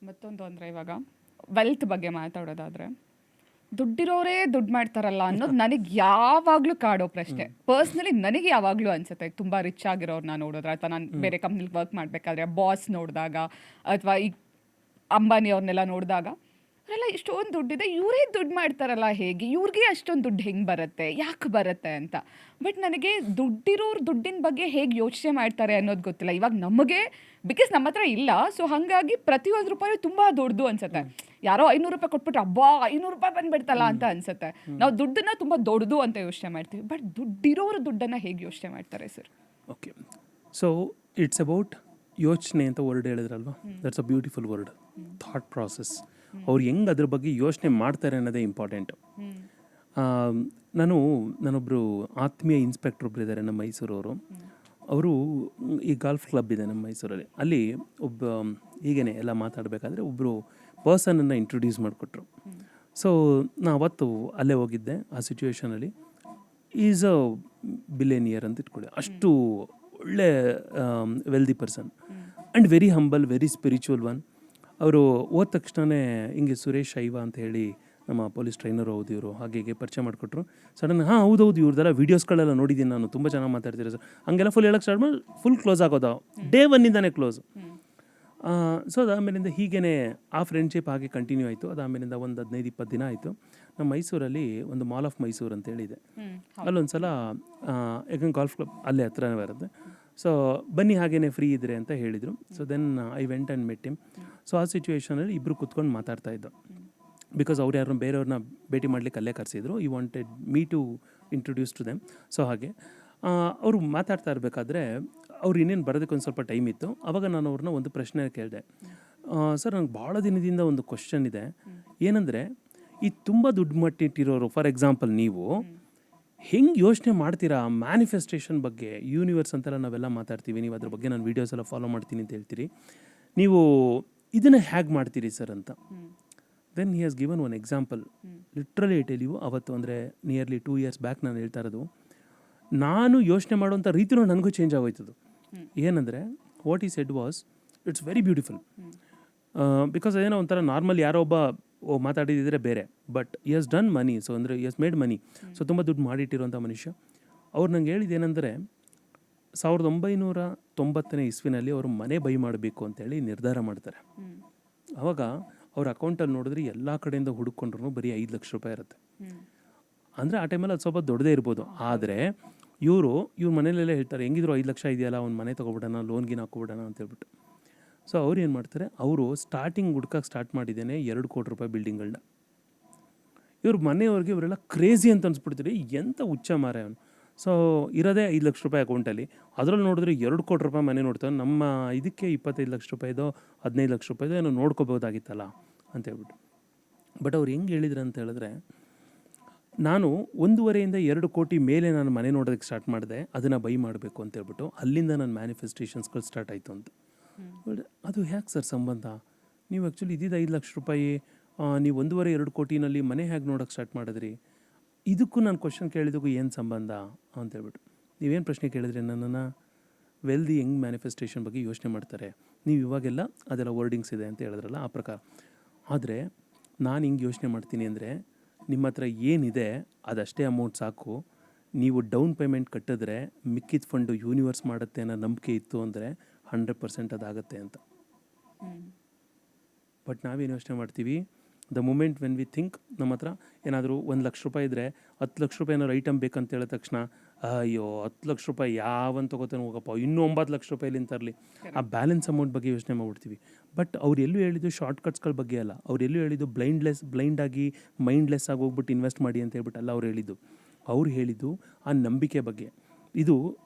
ಮತ್ತೊಂದು ಅಂದರೆ ಇವಾಗ ವೆಲ್ತ್ ಬಗ್ಗೆ ಮಾತಾಡೋದಾದರೆ ದುಡ್ಡಿರೋರೇ ದುಡ್ಡು ಮಾಡ್ತಾರಲ್ಲ ಅನ್ನೋದು ನನಗೆ ಯಾವಾಗಲೂ ಕಾಡೋ ಪ್ರಶ್ನೆ. ಪರ್ಸ್ನಲಿ ನನಗೆ ಯಾವಾಗಲೂ ಅನ್ಸುತ್ತೆ, ತುಂಬ ರಿಚ್ ಆಗಿರೋರನ್ನ ನೋಡಿದ್ರೆ ಅಥವಾ ನಾನು ಬೇರೆ ಕಂಪ್ನಿಲಿ ವರ್ಕ್ ಮಾಡಬೇಕಾದ್ರೆ ಬಾಸ್ ನೋಡಿದಾಗ ಅಥವಾ ಈ ಅಂಬಾನಿ ಅವ್ರನ್ನೆಲ್ಲ ನೋಡಿದಾಗ ಅವರೆಲ್ಲ ಇಷ್ಟೊಂದು ದುಡ್ಡಿದೆ, ಇವರೇ ದುಡ್ಡು ಮಾಡ್ತಾರಲ್ಲ, ಹೇಗೆ ಇವ್ರಿಗೆ ಅಷ್ಟೊಂದು ದುಡ್ಡು ಹೆಂಗೆ ಬರುತ್ತೆ, ಯಾಕೆ ಬರುತ್ತೆ ಅಂತ. ಬಟ್ ನನಗೆ ದುಡ್ಡಿರೋರು ದುಡ್ಡಿನ ಬಗ್ಗೆ ಹೇಗೆ ಯೋಚನೆ ಮಾಡ್ತಾರೆ ಅನ್ನೋದು ಗೊತ್ತಿಲ್ಲ. ಇವಾಗ ನಮಗೆ ಬಿಕಾಸ್ ನಮ್ಮ ಹತ್ರ ಇಲ್ಲ, ಸೊ ಹಾಗಾಗಿ ಪ್ರತಿಯೊಂದು ರೂಪಾಯಿ ತುಂಬ ದೊಡ್ಡದು ಅನ್ಸುತ್ತೆ. ಯಾರೋ 500 ರೂಪಾಯಿ ಕೊಟ್ಬಿಟ್ರೆ ಅಬ್ಬಾ 500 ರೂಪಾಯಿ ಬಂದ್ಬಿಡ್ತಲ್ಲ ಅಂತ ಅನ್ಸುತ್ತೆ. ನಾವು ದುಡ್ಡನ್ನ ತುಂಬ ದೊಡ್ಡದು ಅಂತ ಯೋಚನೆ ಮಾಡ್ತೀವಿ. ಬಟ್ ದುಡ್ಡಿರೋರು ದುಡ್ಡನ್ನು ಹೇಗೆ ಯೋಚನೆ ಮಾಡ್ತಾರೆ sir? Okay, so it's about ಯೋಚನೆ ಅಂತ ವರ್ಡ್ ಹೇಳಿದ್ರಲ್ವ, that's a beautiful word. Thought process, ಅವ್ರು ಹೆಂಗೆ ಅದ್ರ ಬಗ್ಗೆ ಯೋಚನೆ ಮಾಡ್ತಾರೆ ಅನ್ನೋದೇ ಇಂಪಾರ್ಟೆಂಟು. ನಾನೊಬ್ಬರು ಆತ್ಮೀಯ ಇನ್ಸ್ಪೆಕ್ಟರ್ ಒಬ್ರು ಇದ್ದಾರೆ ನಮ್ಮ ಮೈಸೂರವರು. ಅವರು ಈ ಗಾಲ್ಫ್ ಕ್ಲಬ್ ಇದೆ ನಮ್ಮ ಮೈಸೂರಲ್ಲಿ. ಅಲ್ಲಿ ಒಬ್ಬ ಹೀಗೇ ಎಲ್ಲ ಮಾತಾಡಬೇಕಾದ್ರೆ ಒಬ್ಬರು ಪರ್ಸನನ್ನು ಇಂಟ್ರೊಡ್ಯೂಸ್ ಮಾಡಿಕೊಟ್ರು. ಸೊ ನಾ ಅವತ್ತು ಅಲ್ಲೇ ಹೋಗಿದ್ದೆ. ಆ ಸಿಚುವೇಷನಲ್ಲಿ ಈಸ್ ಅ ಬಿಲಿಯನಿಯರ್ ಅಂತ ಇಟ್ಕೊಳ್ಳಿ, ಅಷ್ಟು ಒಳ್ಳೆ wealthy person and very humble, very spiritual one. ಅವರು ಹೋದ ತಕ್ಷಣವೇ ಹಿಂಗೆ ಸುರೇಶ್ ಶೈವ ಅಂತ ಹೇಳಿ ನಮ್ಮ ಪೊಲೀಸ್ ಟ್ರೈನರು ಹೌದು ಇವರು, ಹಾಗೆ ಪರಿಚಯ ಮಾಡಿಕೊಟ್ರು. ಸಡನ್ ಹೌದು ಇವ್ರದ್ದೆಲ್ಲ ವೀಡಿಯೋಸ್ಗಳೆಲ್ಲ ನೋಡಿದ್ದೀನಿ ನಾನು, ತುಂಬ ಚೆನ್ನಾಗಿ ಮಾತಾಡ್ತೀರ ಸರ್, ಹಂಗೆಲ್ಲ ಫುಲ್ ಹೇಳಕ್ಕೆ ಸ್ಟಾರ್ಟ್ ಮಾಡಿ ಫುಲ್ ಕ್ಲೋಸ್ ಆಗೋದು, ಡೇ ಒನ್ನಿಂದಾನೇ ಕ್ಲೋಸ್. ಸೊ ಅದಾದಮೇಲಿಂದ ಹೀಗೇ ಆ ಫ್ರೆಂಡ್ಶಿಪ್ ಹಾಗೆ ಕಂಟಿನ್ಯೂ ಆಯಿತು. ಅದಾದಮೇಲಿಂದ ಒಂದು 15-20 ದಿನ ಆಯಿತು. ನಮ್ಮ ಮೈಸೂರಲ್ಲಿ ಒಂದು ಮಾಲ್ ಆಫ್ ಮೈಸೂರು ಅಂತ ಹೇಳಿದೆ, ಅಲ್ಲೊಂದು ಸಲ ಯಾಕಂದ್ರೆ ಗಾಲ್ಫ್ ಕ್ಲಬ್ ಅಲ್ಲೇ ಹತ್ರನೇ ಬರುತ್ತೆ. ಸೊ ಬನ್ನಿ ಹಾಗೇ ಫ್ರೀ ಇದ್ರೆ ಅಂತ ಹೇಳಿದರು. So then I went and met him. So ಆ ಸಿಚುವೇಷನಲ್ಲಿ ಇಬ್ಬರು ಕುತ್ಕೊಂಡು ಮಾತಾಡ್ತಾ ಇದ್ದೋ, ಬಿಕಾಸ್ ಅವ್ರು ಯಾರನ್ನ ಬೇರೆಯವ್ರನ್ನ ಭೇಟಿ ಮಾಡಲಿಕ್ಕೆ ಅಲ್ಲೇ ಕರೆಸಿದ್ರು. He wanted me to introduce to them. So ಹಾಗೆ ಅವರು ಮಾತಾಡ್ತಾ ಇರಬೇಕಾದ್ರೆ ಅವ್ರು ಇನ್ನೇನು ಬರೋದಕ್ಕೆ ಒಂದು ಸ್ವಲ್ಪ ಟೈಮ್ ಇತ್ತು. ಆವಾಗ ನಾನು ಅವ್ರನ್ನ ಒಂದು ಪ್ರಶ್ನೆ ಕೇಳಿದೆ, ಸರ್ ನನಗೆ ಭಾಳ ದಿನದಿಂದ ಒಂದು ಕ್ವಶನ್ ಇದೆ, ಏನಂದರೆ ಈ ತುಂಬ ದುಡ್ಡು ಮಟ್ಟಿಟ್ಟಿರೋರು, ಫಾರ್ ಎಕ್ಸಾಂಪಲ್ ನೀವು ಹೆಂಗೆ ಯೋಚನೆ ಮಾಡ್ತೀರಾ ಮ್ಯಾನಿಫೆಸ್ಟೇಷನ್ ಬಗ್ಗೆ, ಯೂನಿವರ್ಸ್ ಅಂತೆಲ್ಲ ನಾವೆಲ್ಲ ಮಾತಾಡ್ತೀವಿ, ನೀವು ಅದ್ರ ಬಗ್ಗೆ ನಾನು ವೀಡಿಯೋಸ್ ಎಲ್ಲ ಫಾಲೋ ಮಾಡ್ತೀನಿ ಅಂತ ಹೇಳ್ತೀರಿ, ನೀವು ಇದನ್ನು ಹೇಗೆ ಮಾಡ್ತೀರಿ ಸರ್ ಅಂತ. Then he has given one example. Literally I tell you, ಅವತ್ತು ಅಂದರೆ ನಿಯರ್ಲಿ 2 years ಬ್ಯಾಕ್ ನಾನು ಹೇಳ್ತಾ ಇರೋದು, ನಾನು ಯೋಚನೆ ಮಾಡುವಂಥ ರೀತಿಯೂ ನನಗೂ ಚೇಂಜ್ ಆಗೋಯ್ತದು. ಏನಂದರೆ what he said was, it's very beautiful. Because ಅದೇನೋ ಒಂಥರ ನಾರ್ಮಲ್ ಯಾರೋ ಒಬ್ಬ ಮಾತಾಡಿದ್ರೆ ಬೇರೆ, ಬಟ್ ಈ ಹಸ್ ಡನ್ ಮನಿ. ಸೊ ಅಂದರೆ ಈ ಹಸ್ ಮೇಡ್ ಮನಿ. ಸೊ ತುಂಬ ದುಡ್ಡು ಮಾಡಿಟ್ಟಿರುವಂಥ ಮನುಷ್ಯ. ಅವ್ರು ನಂಗೆ ಹೇಳಿದ್ದೇನೆಂದರೆ 1990 ಇಸ್ವಿನಲ್ಲಿ ಅವರು ಮನೆ ಬೈ ಮಾಡಬೇಕು ಅಂತೇಳಿ ನಿರ್ಧಾರ ಮಾಡ್ತಾರೆ. ಆವಾಗ ಅವ್ರ ಅಕೌಂಟಲ್ಲಿ ನೋಡಿದ್ರೆ ಎಲ್ಲ ಕಡೆಯಿಂದ ಹುಡುಕೊಂಡ್ರು ಬರೀ 5 ಲಕ್ಷ ರೂಪಾಯಿ ಇರುತ್ತೆ. ಅಂದರೆ ಆ ಟೈಮಲ್ಲಿ ಅದು ಸ್ವಲ್ಪ ದೊಡ್ಡದೇ ಇರ್ಬೋದು. ಆದರೆ ಇವ್ರ ಮನೇಲೆಲ್ಲ ಹೇಳ್ತಾರೆ, ಹೆಂಗಿದ್ರು 5 ಲಕ್ಷ ಇದೆಯಲ್ಲ, ಒಂದು ಮನೆ ತೊಗೊಬಿಡೋಣ, ಲೋನ್ಗಿನ ಹಾಕ್ಕೊಬಿಡೋಣ ಅಂತ ಹೇಳ್ಬಿಟ್ಟು. ಸೊ ಅವ್ರು ಏನು ಮಾಡ್ತಾರೆ, ಅವರು ಸ್ಟಾರ್ಟಿಂಗ್ ಹುಡ್ಕಕ್ಕೆ ಸ್ಟಾರ್ಟ್ ಮಾಡಿದ್ದೇನೆ 2 ಕೋಟಿ ರೂಪಾಯಿ ಬಿಲ್ಡಿಂಗ್ಗಳನ್ನ. ಇವ್ರ ಮನೆಯವ್ರಿಗೆ ಇವರೆಲ್ಲ ಕ್ರೇಜಿ ಅಂತ ಅನ್ಸ್ಬಿಡ್ತೀರಿ, ಎಂಥ ಹುಚ್ಚ ಮಾರೆ ಅವನು. ಸೊ ಇರೋದೇ 5 ಲಕ್ಷ ರೂಪಾಯಿ ಅಕೌಂಟಲ್ಲಿ, ಅದರಲ್ಲಿ ನೋಡಿದ್ರೆ 2 ಕೋಟಿ ರೂಪಾಯಿ ಮನೆ ನೋಡ್ತಾರೆ. ನಮ್ಮ ಇದಕ್ಕೆ 25 ಲಕ್ಷ ರೂಪಾಯಿದೋ 15 ಲಕ್ಷ ರೂಪಾಯಿದೋ ಏನೋ ನೋಡ್ಕೋಬೋದಾಗಿತ್ತಲ್ಲ ಅಂತ ಹೇಳ್ಬಿಟ್ಟು. ಬಟ್ ಅವ್ರು ಹೆಂಗೆ ಹೇಳಿದ್ರು ಅಂತ ಹೇಳಿದ್ರೆ, ನಾನು 1.5 to 2 ಕೋಟಿ ಮೇಲೆ ನಾನು ಮನೆ ನೋಡೋದಕ್ಕೆ ಸ್ಟಾರ್ಟ್ ಮಾಡಿದೆ, ಅದನ್ನು ಬೈ ಮಾಡಬೇಕು ಅಂತ ಹೇಳ್ಬಿಟ್ಟು. ಅಲ್ಲಿಂದ ನನ್ನ ಮ್ಯಾನಿಫೆಸ್ಟೇಷನ್ಸ್ಗಳು ಸ್ಟಾರ್ಟ್ ಆಯಿತು ಅಂತ. ಅದು ಹೇಗೆ ಸರ್ ಸಂಬಂಧ? ನೀವು ಆ್ಯಕ್ಚುಲಿ ಇದ್ದಿದ್ದು 5 ಲಕ್ಷ ರೂಪಾಯಿ, ನೀವು 1.5-2 ಕೋಟಿನಲ್ಲಿ ಮನೆ ಹೇಗೆ ನೋಡೋಕ್ಕೆ ಸ್ಟಾರ್ಟ್ ಮಾಡಿದ್ರಿ? ಇದಕ್ಕೂ ನಾನು ಕ್ವಶನ್ ಕೇಳಿದಕ್ಕೂ ಏನು ಸಂಬಂಧ ಅಂತೇಳ್ಬಿಟ್ಟು. ನೀವೇನು ಪ್ರಶ್ನೆ ಕೇಳಿದ್ರಿ ನನ್ನನ್ನು, ವೆಲ್ದಿ ಹೆಂಗೆ ಮ್ಯಾನಿಫೆಸ್ಟೇಷನ್ ಬಗ್ಗೆ ಯೋಚನೆ ಮಾಡ್ತಾರೆ, ನೀವು ಇವಾಗೆಲ್ಲ ಅದೆಲ್ಲ ವರ್ಡಿಂಗ್ಸ್ ಇದೆ ಅಂತ ಹೇಳಿದ್ರಲ್ಲ, ಆ ಪ್ರಕಾರ. ಆದರೆ ನಾನು ಹಿಂಗೆ ಯೋಚನೆ ಮಾಡ್ತೀನಿ ಅಂದರೆ, ನಿಮ್ಮ ಹತ್ರ ಏನಿದೆ ಅದಷ್ಟೇ ಅಮೌಂಟ್ ಸಾಕು, ನೀವು ಡೌನ್ ಪೇಮೆಂಟ್ ಕಟ್ಟಿದ್ರೆ ಮಿಕ್ಕಿದ ಫಂಡು ಯೂನಿವರ್ಸ್ ಮಾಡುತ್ತೆ ಅನ್ನೋ ನಂಬಿಕೆ ಇತ್ತು ಅಂದರೆ 100% ಅದಾಗುತ್ತೆ ಅಂತ. ಬಟ್ ನಾವೇನು ಯೋಚನೆ ಮಾಡ್ತೀವಿ, the moment when we think ನಮ್ಮ ಹತ್ರ ಏನಾದರೂ 1 ಲಕ್ಷ ರೂಪಾಯಿ ಇದ್ದರೆ 10 ಲಕ್ಷ ರೂಪಾಯಿ ಏನಾದ್ರು ಐಟಮ್ ಬೇಕಂತ ಹೇಳಿದ ತಕ್ಷಣ, ಅಯ್ಯೋ 10 ಲಕ್ಷ ರೂಪಾಯಿ ಯಾವಂತ ತಗೋತಾನೆ ಹೋಗಪ್ಪ, ಇನ್ನೂ 9 ಲಕ್ಷ ರೂಪಾಯಿಲಿಂದ ತರಲಿ, ಆ ಬ್ಯಾಲೆನ್ಸ್ ಅಮೌಂಟ್ ಬಗ್ಗೆ ಯೋಚನೆ ಮಾಡ್ಬಿಡ್ತೀವಿ. ಬಟ್ ಅವ್ರು ಎಲ್ಲೂ ಹೇಳಿದ್ದು ಶಾರ್ಟ್ ಕಟ್ಸ್ಗಳ ಬಗ್ಗೆ ಅಲ್ಲ, ಅವ್ರು ಎಲ್ಲೂ ಹೇಳಿದ್ದು ಬ್ಲೈಂಡಾಗಿ ಮೈಂಡ್ಲೆಸ್ ಆಗಿ ಹೋಗ್ಬಿಟ್ಟು ಇನ್ವೆಸ್ಟ್ ಮಾಡಿ ಅಂತ ಹೇಳ್ಬಿಟ್ಟು ಅಲ್ಲ ಅವ್ರು ಹೇಳಿದ್ದು ಆ ನಂಬಿಕೆ ಬಗ್ಗೆ. ಇದು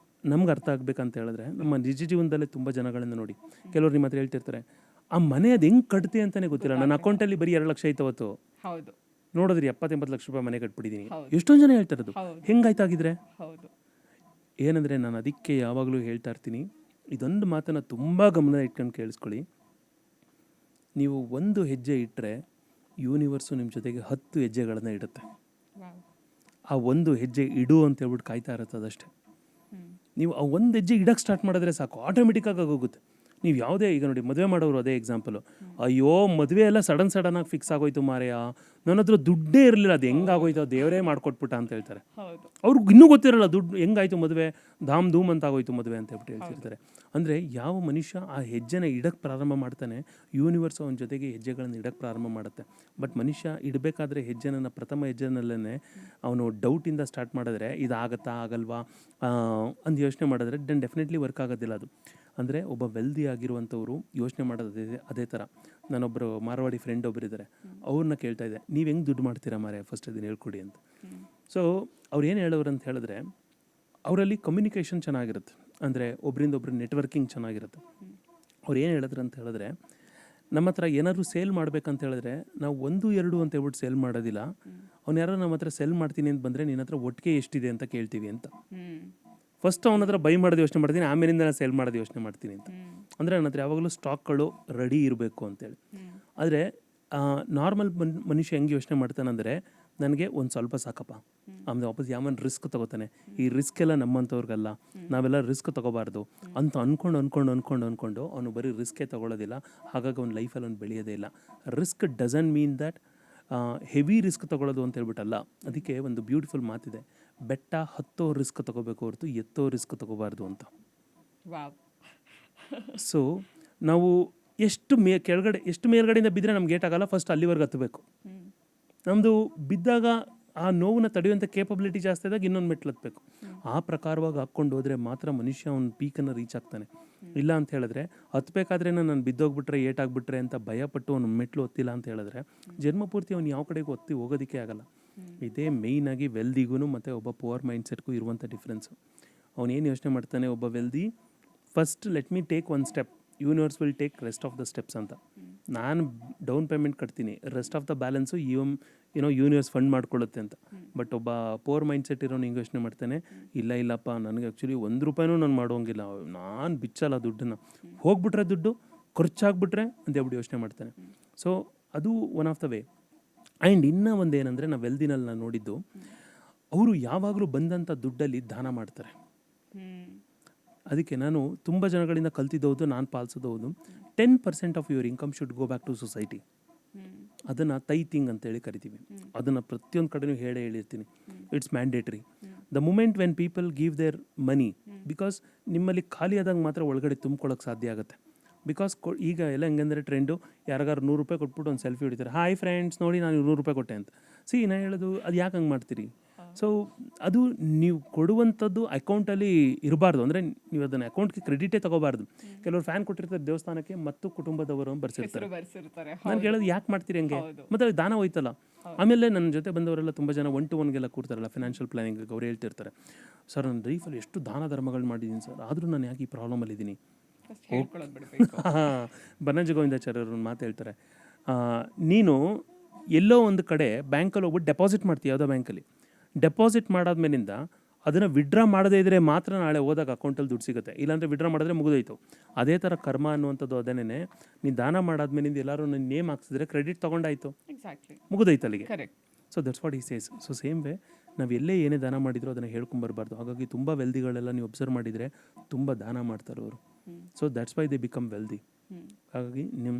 ನಮ್ಗೆ ಅರ್ಥ ಆಗಬೇಕಂತ ಹೇಳಿದ್ರೆ, ನಮ್ಮ ನಿಜ ಜೀವನದಲ್ಲೇ ತುಂಬ ಜನಗಳಿಂದ ನೋಡಿ, ಕೆಲವ್ರು ನಿಮ್ಮ ಹತ್ರ ಹೇಳ್ತಿರ್ತಾರೆ, ಆ ಮನೆ ಅದು ಹೆಂಗೆ ಕಟ್ತೆ ಅಂತಲೇ ಗೊತ್ತಿಲ್ಲ, ನನ್ನ ಅಕೌಂಟಲ್ಲಿ ಬರೀ 2 ಲಕ್ಷ ಐತವತ್ತು, ನೋಡಿದ್ರಿ 70-80 ಲಕ್ಷ ರೂಪಾಯಿ ಮನೆ ಕಟ್ಬಿಟ್ಟಿದ್ದೀನಿ. ಎಷ್ಟೊಂದು ಜನ ಹೇಳ್ತಾರದು, ಹೆಂಗಾಯ್ತಾಗಿದ್ರೆ. ಏನಂದರೆ ನಾನು ಅದಕ್ಕೆ ಯಾವಾಗಲೂ ಹೇಳ್ತಾ ಇರ್ತೀನಿ, ಇದೊಂದು ಮಾತನ್ನು ತುಂಬ ಗಮನ ಇಟ್ಕೊಂಡು ಕೇಳಿಸ್ಕೊಳ್ಳಿ. ನೀವು 1 ಹೆಜ್ಜೆ ಇಟ್ಟರೆ ಯೂನಿವರ್ಸು ನಿಮ್ಮ ಜೊತೆಗೆ 10 ಹೆಜ್ಜೆಗಳನ್ನು ಇಡುತ್ತೆ. ಆ 1 ಹೆಜ್ಜೆ ಇಡು ಅಂತ ಹೇಳ್ಬಿಟ್ಟು ಕಾಯ್ತಾ ಇರುತ್ತೆ ಅದಷ್ಟೇ. ನೀವು ಆ 1 ಹೆಜ್ಜೆ ಇಡಕ್ಕೆ ಸ್ಟಾರ್ಟ್ ಮಾಡಿದ್ರೆ ಸಾಕು, ಆಟೋಮೆಟಿಕ್ಕಾಗಿ ಆಗೋಗುತ್ತೆ. ನೀವು ಯಾವುದೇ ಈಗ ನೋಡಿ ಮದುವೆ ಮಾಡೋರು ಅದೇ ಎಕ್ಸಾಂಪಲು, ಅಯ್ಯೋ ಮದುವೆ ಎಲ್ಲ ಸಡನ್ನಾಗಿ ಫಿಕ್ಸ್ ಆಗೋಯ್ತು ಮಾರೆಯ, ನನ್ನ ಹತ್ರ ದುಡ್ಡೇ ಇರಲಿಲ್ಲ, ಅದು ಹೆಂಗಾಗೋಯ್ತು ದೇವರೇ ಮಾಡ್ಕೊಟ್ಬಿಟ್ಟ ಅಂತ ಹೇಳ್ತಾರೆ. ಹೌದು. ಅವ್ರಿಗೆ ಇನ್ನೂ ಗೊತ್ತಿರಲ್ಲ ದುಡ್ಡು ಹೆಂಗಾಯ್ತು ಮದುವೆ, ಧಾಮ್ ಧೂಮ್ ಅಂತ ಆಗೋಯ್ತು ಮದುವೆ ಅಂತ ಹೇಳ್ಬಿಟ್ಟು ಹೇಳ್ತಿರ್ತಾರೆ. ಅಂದರೆ ಯಾವ ಮನುಷ್ಯ ಆ ಹೆಜ್ಜೆನ ಇಡಕ್ಕೆ ಪ್ರಾರಂಭ ಮಾಡ್ತಾನೆ, ಯೂನಿವರ್ಸ್ ಅವನ ಜೊತೆಗೆ ಹೆಜ್ಜೆಗಳನ್ನು ಇಡಕ್ಕೆ ಪ್ರಾರಂಭ ಮಾಡುತ್ತೆ. ಬಟ್ ಮನುಷ್ಯ ಇಡಬೇಕಾದ್ರೆ ಹೆಜ್ಜೆನ ಪ್ರಥಮ ಹೆಜ್ಜೆನಲ್ಲೇ ಅವನು ಡೌಟಿಂದ ಸ್ಟಾರ್ಟ್ ಮಾಡಿದ್ರೆ ಇದಾಗತ್ತಾ ಆಗಲ್ವಾ ಅಂತ ಯೋಚನೆ ಮಾಡಿದ್ರೆ ದೆನ್ ಡೆಫಿನೆಟ್ಲಿ ವರ್ಕ್ ಆಗೋದಿಲ್ಲ ಅದು. ಅಂದರೆ ಒಬ್ಬ ವೆಲ್ದಿ ಆಗಿರುವಂಥವ್ರು ಯೋಚನೆ ಮಾಡೋದು ಅದೇ ಥರ. ನಾನೊಬ್ಬರು ಮಾರವಾಡಿ ಫ್ರೆಂಡ್ ಒಬ್ಬರು ಇದ್ದಾರೆ, ಅವ್ರನ್ನ ಕೇಳ್ತಾ ಇದ್ದೆ, ನೀವು ಹೆಂಗೆ ದುಡ್ಡು ಮಾಡ್ತೀರಾ ಮಾರೆ ಫಸ್ಟ್ ಅದನ್ನು ಹೇಳ್ಕೊಡಿ ಅಂತ. ಸೊ ಅವ್ರು ಏನು ಹೇಳೋರು ಅಂತ ಹೇಳಿದ್ರೆ, ಅವರಲ್ಲಿ ಕಮ್ಯುನಿಕೇಷನ್ ಚೆನ್ನಾಗಿರುತ್ತೆ, ಅಂದರೆ ಒಬ್ಬರಿಂದ ಒಬ್ರು ನೆಟ್ವರ್ಕಿಂಗ್ ಚೆನ್ನಾಗಿರುತ್ತೆ. ಅವ್ರು ಏನು ಹೇಳಿದ್ರು ಅಂತ ಹೇಳಿದ್ರೆ, ನಮ್ಮ ಹತ್ರ ಏನಾದರೂ ಸೇಲ್ ಮಾಡ್ಬೇಕಂತ ಹೇಳಿದ್ರೆ ನಾವು 1, 2 ಅಂತ ಹೇಳ್ಬಿಟ್ಟು ಸೇಲ್ ಮಾಡೋದಿಲ್ಲ. ಅವ್ನು ಯಾರೋ ನಮ್ಮ ಹತ್ರ ಸೆಲ್ ಮಾಡ್ತೀನಿ ಅಂತ ಬಂದರೆ ನಿನ್ನ ಹತ್ರ ಒಟ್ಟಿಗೆ ಎಷ್ಟಿದೆ ಅಂತ ಕೇಳ್ತೀವಿ ಅಂತ. ಫಸ್ಟ್ ಅವನ ಹತ್ರ ಬೈ ಮಾಡೋದು ಯೋಚನೆ ಮಾಡ್ತೀನಿ, ಆಮೇಲಿಂದ ನಾನು ಸೇಲ್ ಮಾಡೋದು ಯೋಚನೆ ಮಾಡ್ತೀನಿ ಅಂತ. ಅಂದರೆ ನನ್ನ ಹತ್ರ ಯಾವಾಗಲೂ ಸ್ಟಾಕ್ಗಳು ರೆಡಿ ಇರಬೇಕು ಅಂತೇಳಿ. ಆದರೆ ನಾರ್ಮಲ್ ಮನುಷ್ಯ ಹೆಂಗೆ ಯೋಚನೆ ಮಾಡ್ತಾನಂದರೆ, ನನಗೆ ಒಂದು ಸ್ವಲ್ಪ ಸಾಕಪ್ಪ, ಆಮೇಲೆ ವಾಪಸ್ ಯಾವನ್ ರಿಸ್ಕ್ ತೊಗೋತಾನೆ, ಈ ರಿಸ್ಕ್ ಎಲ್ಲ ನಮ್ಮಂಥವ್ರಿಗಲ್ಲ, ನಾವೆಲ್ಲ ರಿಸ್ಕ್ ತೊಗೋಬಾರ್ದು ಅಂತ ಅಂದ್ಕೊಂಡು ಅವನು ಬರೀ ರಿಸ್ಕೇ ತೊಗೊಳ್ಳೋದಿಲ್ಲ. ಹಾಗಾಗಿ ಅವ್ನ ಲೈಫಲ್ಲಿ ಅವ್ನು ಬೆಳೆಯೋದೇ ಇಲ್ಲ. Risk doesn't mean that heavy risk ತೊಗೊಳ್ಳೋದು ಅಂತ ಹೇಳ್ಬಿಟ್ಟಲ್ಲ. ಅದಕ್ಕೆ ಒಂದು ಬ್ಯೂಟಿಫುಲ್ ಮಾತಿದೆ, ಬೆಟ್ಟ ಹತ್ತೋ ರಿಸ್ಕ್ ತೊಗೋಬೇಕು ಹೊರತು ಎತ್ತೋ ರಿಸ್ಕ್ ತೊಗೋಬಾರ್ದು ಅಂತ. ಸೊ ನಾವು ಎಷ್ಟು ಮೇಲ್ಗಡೆಯಿಂದ ಬಿದ್ದರೆ ನಮ್ಗೆ ಏಟಾಗಲ್ಲ, ಫಸ್ಟ್ ಅಲ್ಲಿವರೆಗೆ ಹತ್ತಬೇಕು. ನಮ್ಮದು ಬಿದ್ದಾಗ ಆ ನೋವನ್ನ ತಡೆಯುವಂಥ ಕೇಪಬಿಲಿಟಿ ಜಾಸ್ತಿ ಆದಾಗ ಇನ್ನೊಂದು ಮೆಟ್ಲು ಹತ್ತಬೇಕು. ಆ ಪ್ರಕಾರವಾಗಿ ಹಾಕ್ಕೊಂಡು ಹೋದರೆ ಮಾತ್ರ ಮನುಷ್ಯ ಅವ್ನ ಪೀಕನ್ನು ರೀಚ್ ಆಗ್ತಾನೆ. ಇಲ್ಲ ಅಂತ ಹೇಳಿದ್ರೆ ಹತ್ತಬೇಕಾದ್ರೆ ನಾನು ಬಿದ್ದೋಗ್ಬಿಟ್ರೆ ಏಟಾಗ್ಬಿಟ್ರೆ ಅಂತ ಭಯಪಟ್ಟು ಅವ್ನು ಮೆಟ್ಲು ಹೊತ್ತಿಲ್ಲ ಅಂತ ಹೇಳಿದ್ರೆ ಜನ್ಮ ಪೂರ್ತಿ ಅವ್ನು ಯಾವ ಕಡೆಗೂ ಹೋಗೋದಕ್ಕೆ ಆಗಲ್ಲ. ಇದೇ ಮೇಯ್ನಾಗಿ ವೆಲ್ದಿಗೂ ಮತ್ತು ಒಬ್ಬ ಪುವರ್ ಮೈಂಡ್ಸೆಟ್ಗೂ ಇರುವಂಥ ಡಿಫ್ರೆನ್ಸು. ಅವನೇನು ಯೋಚನೆ ಮಾಡ್ತಾನೆ, ಒಬ್ಬ wealthy first let me take 1 step, universe will take rest of the steps ಅಂತ. ನಾನು ಡೌನ್ ಪೇಮೆಂಟ್ ಕಟ್ತೀನಿ, rest of the balance universe fund ಮಾಡ್ಕೊಳ್ಳುತ್ತೆ ಅಂತ. ಬಟ್ ಒಬ್ಬ ಪೋರ್ ಮೈಂಡ್ ಸೆಟ್ ಇರೋನು ಹಿಂಗೆ ಯೋಚನೆ ಮಾಡ್ತಾನೆ, ಇಲ್ಲಪ್ಪ ನನಗೆ ಆ್ಯಕ್ಚುಲಿ 1 ರೂಪಾಯಿನೂ ನಾನು ಮಾಡೋಂಗಿಲ್ಲ, ನಾನು ಬಿಚ್ಚಲ್ಲ ದುಡ್ಡನ್ನು, ಹೋಗ್ಬಿಟ್ರೆ ದುಡ್ಡು ಖರ್ಚಾಗ್ಬಿಟ್ರೆ ಅಂತ ಹೇಳ್ಬಿಟ್ಟು ಯೋಚನೆ ಮಾಡ್ತಾನೆ. ಸೊ ಅದು one of the way. And ಇನ್ನೂ ಒಂದು ಏನಂದರೆ, ನಾವು ವೆಲ್ದಿನಲ್ಲಿ ನಾನು ನೋಡಿದ್ದು, ಅವರು ಯಾವಾಗಲೂ ಬಂದಂಥ ದುಡ್ಡಲ್ಲಿ ದಾನ ಮಾಡ್ತಾರೆ. ಅದಕ್ಕೆ ನಾನು ತುಂಬ ಜನಗಳಿಂದ ಕಲ್ತಿದ್ದೌದು, ನಾನು ಪಾಲಿಸೋದು 10% of your income should go back to society. ಅದನ್ನು ತೈತಿಂಗ್ ಅಂತೇಳಿ ಕರಿತೀವಿ. ಅದನ್ನು ಪ್ರತಿಯೊಂದು ಕಡೆಯೂ ಹೇಳಿರ್ತೀನಿ, it's mandatory. The moment when people give their money, because ನಿಮ್ಮಲ್ಲಿ ಖಾಲಿ ಆದಾಗ ಮಾತ್ರ ಒಳಗಡೆ ತುಂಬ್ಕೊಳ್ಳೋಕೆ ಸಾಧ್ಯ ಆಗುತ್ತೆ. ಬಿಕಾಸ್ ಈಗ ಎಲ್ಲ ಹೆಂಗಂದರೆ ಟ್ರೆಂಡು, ಯಾರಿಗಾರು 100 ರೂಪಾಯಿ ಕೊಟ್ಬಿಟ್ಟು ಒಂದು ಸೆಲ್ಫಿ ಹೊಡಿತಾರೆ, ಹಾಯ್ ಫ್ರೆಂಡ್ಸ್ ನೋಡಿ ನಾನು 100 ರೂಪಾಯಿ ಕೊಟ್ಟೆ ಅಂತ. ನಾನು ಹೇಳೋದು, ಅದು ಯಾಕೆ ಹಂಗೆ ಮಾಡ್ತೀರಿ? ಸೊ ಅದು ನೀವು ಕೊಡುವಂಥದ್ದು ಅಕೌಂಟಲ್ಲಿ ಇರಬಾರ್ದು, ಅಂದರೆ ನೀವು ಅದನ್ನು ಅಕೌಂಟ್ಗೆ ಕ್ರೆಡಿಟೇ ತೊಗೋಬಾರ್ದು. ಕೆಲವರು ಫ್ಯಾನ್ ಕೊಟ್ಟಿರ್ತಾರೆ ದೇವಸ್ಥಾನಕ್ಕೆ ಮತ್ತು ಕುಟುಂಬದವರು ಬರ್ಸಿರ್ತಾರೆ. ನಾನು ಕೇಳೋದು, ಯಾಕೆ ಮಾಡ್ತೀರಿ ಹಂಗೆ? ಮತ್ತು ದಾನ ಹೋಯ್ತಲ್ಲ. ಆಮೇಲೆ ನನ್ನ ಜೊತೆ ಬಂದವರೆಲ್ಲ ತುಂಬ ಜನ 1-to-1 ಕೂರ್ತಾರಲ್ಲ ಫಿನಾನ್ಷಿಯಲ್ ಪ್ಲಾನಿಂಗ್, ಅವ್ರು ಹೇಳ್ತಿರ್ತಾರೆ, ಸರ್ ನನ್ನ ಲೈಫಲ್ಲಿ ಎಷ್ಟು ದಾನ ಧರ್ಮಗಳು ಮಾಡಿದ್ದೀನಿ ಸರ್, ಆದರೂ ನಾನು ಯಾಕೆ ಈ ಪ್ರಾಬ್ಲಮಲ್ಲಿದ್ದೀನಿ? ಬನ್ನಂಜ ಗೋವಿಂದಾಚಾರ್ಯರು ಒಂದು ಮಾತು ಹೇಳ್ತಾರೆ, ನೀನು ಎಲ್ಲೋ ಒಂದು ಕಡೆ ಬ್ಯಾಂಕಲ್ಲಿ ಹೋಗ್ಬಿಟ್ಟು ಡೆಪಾಸಿಟ್ ಮಾಡ್ತೀಯ, ಯಾವುದೋ ಬ್ಯಾಂಕಲ್ಲಿ ಡೆಪಾಸಿಟ್ ಮಾಡಾದ್ಮೇಲಿಂದ ಅದನ್ನು ವಿಡ್ರಾ ಮಾಡದೇ ಇದ್ದರೆ ಮಾತ್ರ ನಾಳೆ ಹೋದಾಗ ಅಕೌಂಟಲ್ಲಿ ದುಡ್ಡು ಸಿಗುತ್ತೆ, ಇಲ್ಲಾಂದರೆ ವಿಡ್ರಾ ಮಾಡಿದ್ರೆ ಮುಗಿದೋಯ್ತು. ಅದೇ ಥರ ಕರ್ಮ ಅನ್ನುವಂಥದ್ದು ಅದೇನೇ. ನೀನು ದಾನ ಮಾಡಾದ್ಮೇಲಿಂದ ಎಲ್ಲರೂ ನನ್ನ ನೇಮ್ ಹಾಕ್ಸಿದ್ರೆ ಕ್ರೆಡಿಟ್ ತೊಗೊಂಡಾಯ್ತು, ಮುಗಿದೋಯ್ತು ಅಲ್ಲಿಗೆ. So that's what he says. So same way ನಾವು ಎಲ್ಲೇ ಏನೇ ದಾನ ಮಾಡಿದ್ರು ಅದನ್ನು ಹೇಳ್ಕೊಂಬರ್ಬಾರ್ದು. ಹಾಗಾಗಿ ತುಂಬ ವೆಲ್ದಿಗಳೆಲ್ಲ ನೀವು ಅಬ್ಸರ್ವ್ ಮಾಡಿದರೆ ತುಂಬ ದಾನ ಮಾಡ್ತಾರೆ ಅವರು. So that's why they become wealthy. ಹಾಗಾಗಿ ನಿಮ್ಮ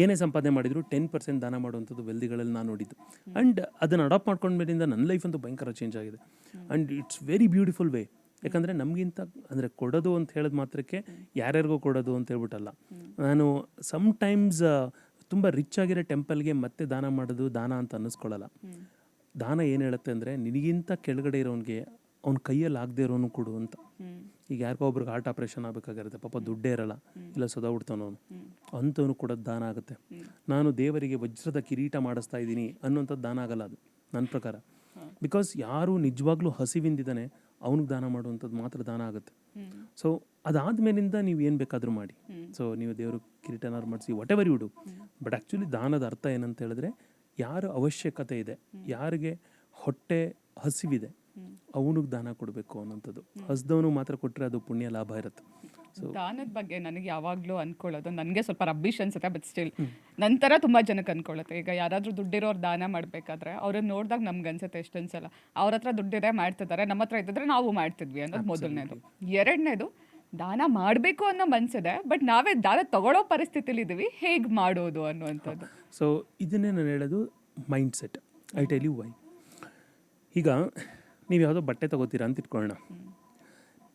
ಏನೇ ಸಂಪಾದನೆ ಮಾಡಿದ್ರು 10% ದಾನ ಮಾಡುವಂಥದ್ದು ವೆಲ್ದಿಗಳಲ್ಲಿ ನಾನು ನೋಡಿದ್ದು. ಆ್ಯಂಡ್ ಅದನ್ನು ಅಡಾಪ್ಟ್ ಮಾಡ್ಕೊಂಡ್ಮೇಲಿಂದ ನನ್ನ ಲೈಫ್ ಅಂತೂ ಭಯಂಕರ ಚೇಂಜ್ ಆಗಿದೆ. And it's very beautiful way. ಯಾಕಂದರೆ ನಮಗಿಂತ ಅಂದರೆ ಕೊಡೋದು ಅಂತ ಹೇಳಿದ ಮಾತ್ರಕ್ಕೆ ಯಾರ್ಯಾರಿಗೂ ಕೊಡೋದು ಅಂತ ಹೇಳ್ಬಿಟ್ಟಲ್ಲ. ನಾನು ಸಮ್ಟೈಮ್ಸ್ ತುಂಬ ರಿಚ್ ಆಗಿರೋ ಟೆಂಪಲ್ಗೆ ಮತ್ತೆ ದಾನ ಮಾಡೋದು ದಾನ ಅಂತ ಅನ್ನಿಸ್ಕೊಳ್ಳಲ್ಲ. ದಾನ ಏನು ಹೇಳುತ್ತೆ ಅಂದರೆ, ನಿನಗಿಂತ ಕೆಳಗಡೆ ಇರೋನಿಗೆ ಅವ್ನ ಕೈಯಲ್ಲಿ ಆಗದೆ ಇರೋನು ಕೊಡು ಅಂತ. ಈಗ ಯಾರಿಗೋ ಒಬ್ರಿಗೆ ಹಾರ್ಟ್ ಆಪ್ರೇಷನ್ ಆಗಬೇಕಾಗಿರುತ್ತೆ, ಪಾಪ ದುಡ್ಡೇ ಇರಲ್ಲ, ಇಲ್ಲ ಸದಾ ಬಿಡ್ತಾನವನು, ಅಂಥವನು ಕೊಡೋದು ದಾನ ಆಗುತ್ತೆ. ನಾನು ದೇವರಿಗೆ ವಜ್ರದ ಕಿರೀಟ ಮಾಡಿಸ್ತಾ ಇದ್ದೀನಿ ಅನ್ನೋಂಥದ್ದು ದಾನ ಆಗಲ್ಲ ಅದು ನನ್ನ ಪ್ರಕಾರ. ಬಿಕಾಸ್ ಯಾರು ನಿಜವಾಗ್ಲೂ ಹಸಿವಿಂದಿದ್ದಾನೆ ಅವ್ನಿಗೆ ದಾನ ಮಾಡುವಂಥದ್ದು ಮಾತ್ರ ದಾನ ಆಗುತ್ತೆ. ಸೊ ಅದಾದಮೇಲಿಂದ ನೀವು ಏನು ಬೇಕಾದರೂ ಮಾಡಿ, ಸೊ ನೀವು ದೇವರು ಕಿರೀಟನಾರು ಮಾಡಿಸಿ, whatever you do. But actually ದಾನದ ಅರ್ಥ ಏನಂತ ಹೇಳಿದ್ರೆ, ಯಾರ ಅವಶ್ಯಕತೆ ಇದೆ, ಯಾರಿಗೆ ಹೊಟ್ಟೆ ಹಸಿವಿದೆ ಅವನಿಗೆ ದಾನ ಕೊಡಬೇಕು ಅನ್ನೋಂಥದ್ದು. ಹಸ್ದವನು ಮಾತ್ರ ಕೊಟ್ಟರೆ ಅದು ಪುಣ್ಯ ಲಾಭ ಇರುತ್ತೆ. ಸೊ ದಾನದ ಬಗ್ಗೆ ನನಗೆ ಯಾವಾಗಲೂ ಅನ್ಕೊಳ್ಳೋದು, ನನಗೆ ಸ್ವಲ್ಪ ರಬ್ಬಿಶ್ ಅನ್ಸುತ್ತೆ, ಬಟ್ ಸ್ಟಿಲ್ ನಂತರ ತುಂಬ ಜನಕ್ಕೆ ಅನ್ಕೊಳ್ಳುತ್ತೆ. ಈಗ ಯಾರಾದರೂ ದುಡ್ಡಿರೋರು ದಾನ ಮಾಡಬೇಕಾದ್ರೆ ಅವ್ರನ್ನ ನೋಡಿದಾಗ ನಮ್ಗೆ ಅನ್ಸುತ್ತೆ, ಎಷ್ಟು ಅನ್ಸಲ್ಲ, ಅವ್ರ ಹತ್ರ ದುಡ್ಡಿದೆ ಮಾಡ್ತಿದ್ದಾರೆ, ನಮ್ಮ ಹತ್ರ ಇದ್ದಿದ್ರೆ ನಾವು ಮಾಡ್ತಿದ್ವಿ ಅನ್ನೋದು ಮೊದಲನೇದು. ಎರಡನೇದು, ದಾನ ಮಾಡಬೇಕು ಅನ್ನೋ ಮನ್ಸಿದೆ, ಬಟ್ ನಾವೇ ದಾನ ತಗೊಳ್ಳೋ ಪರಿಸ್ಥಿತಿಲಿ ಇದೀವಿ, ಹೇಗೆ ಮಾಡೋದು ಅನ್ನುವಂಥದ್ದು. ಸೊ ಇದನ್ನೇ ನಾನು ಹೇಳೋದು mind set. I tell you why. ಈಗ ನೀವು ಯಾವುದೋ ಬಟ್ಟೆ ತೊಗೋತೀರಾ ಅಂತ ಇಟ್ಕೊಳ್ಳೋಣ.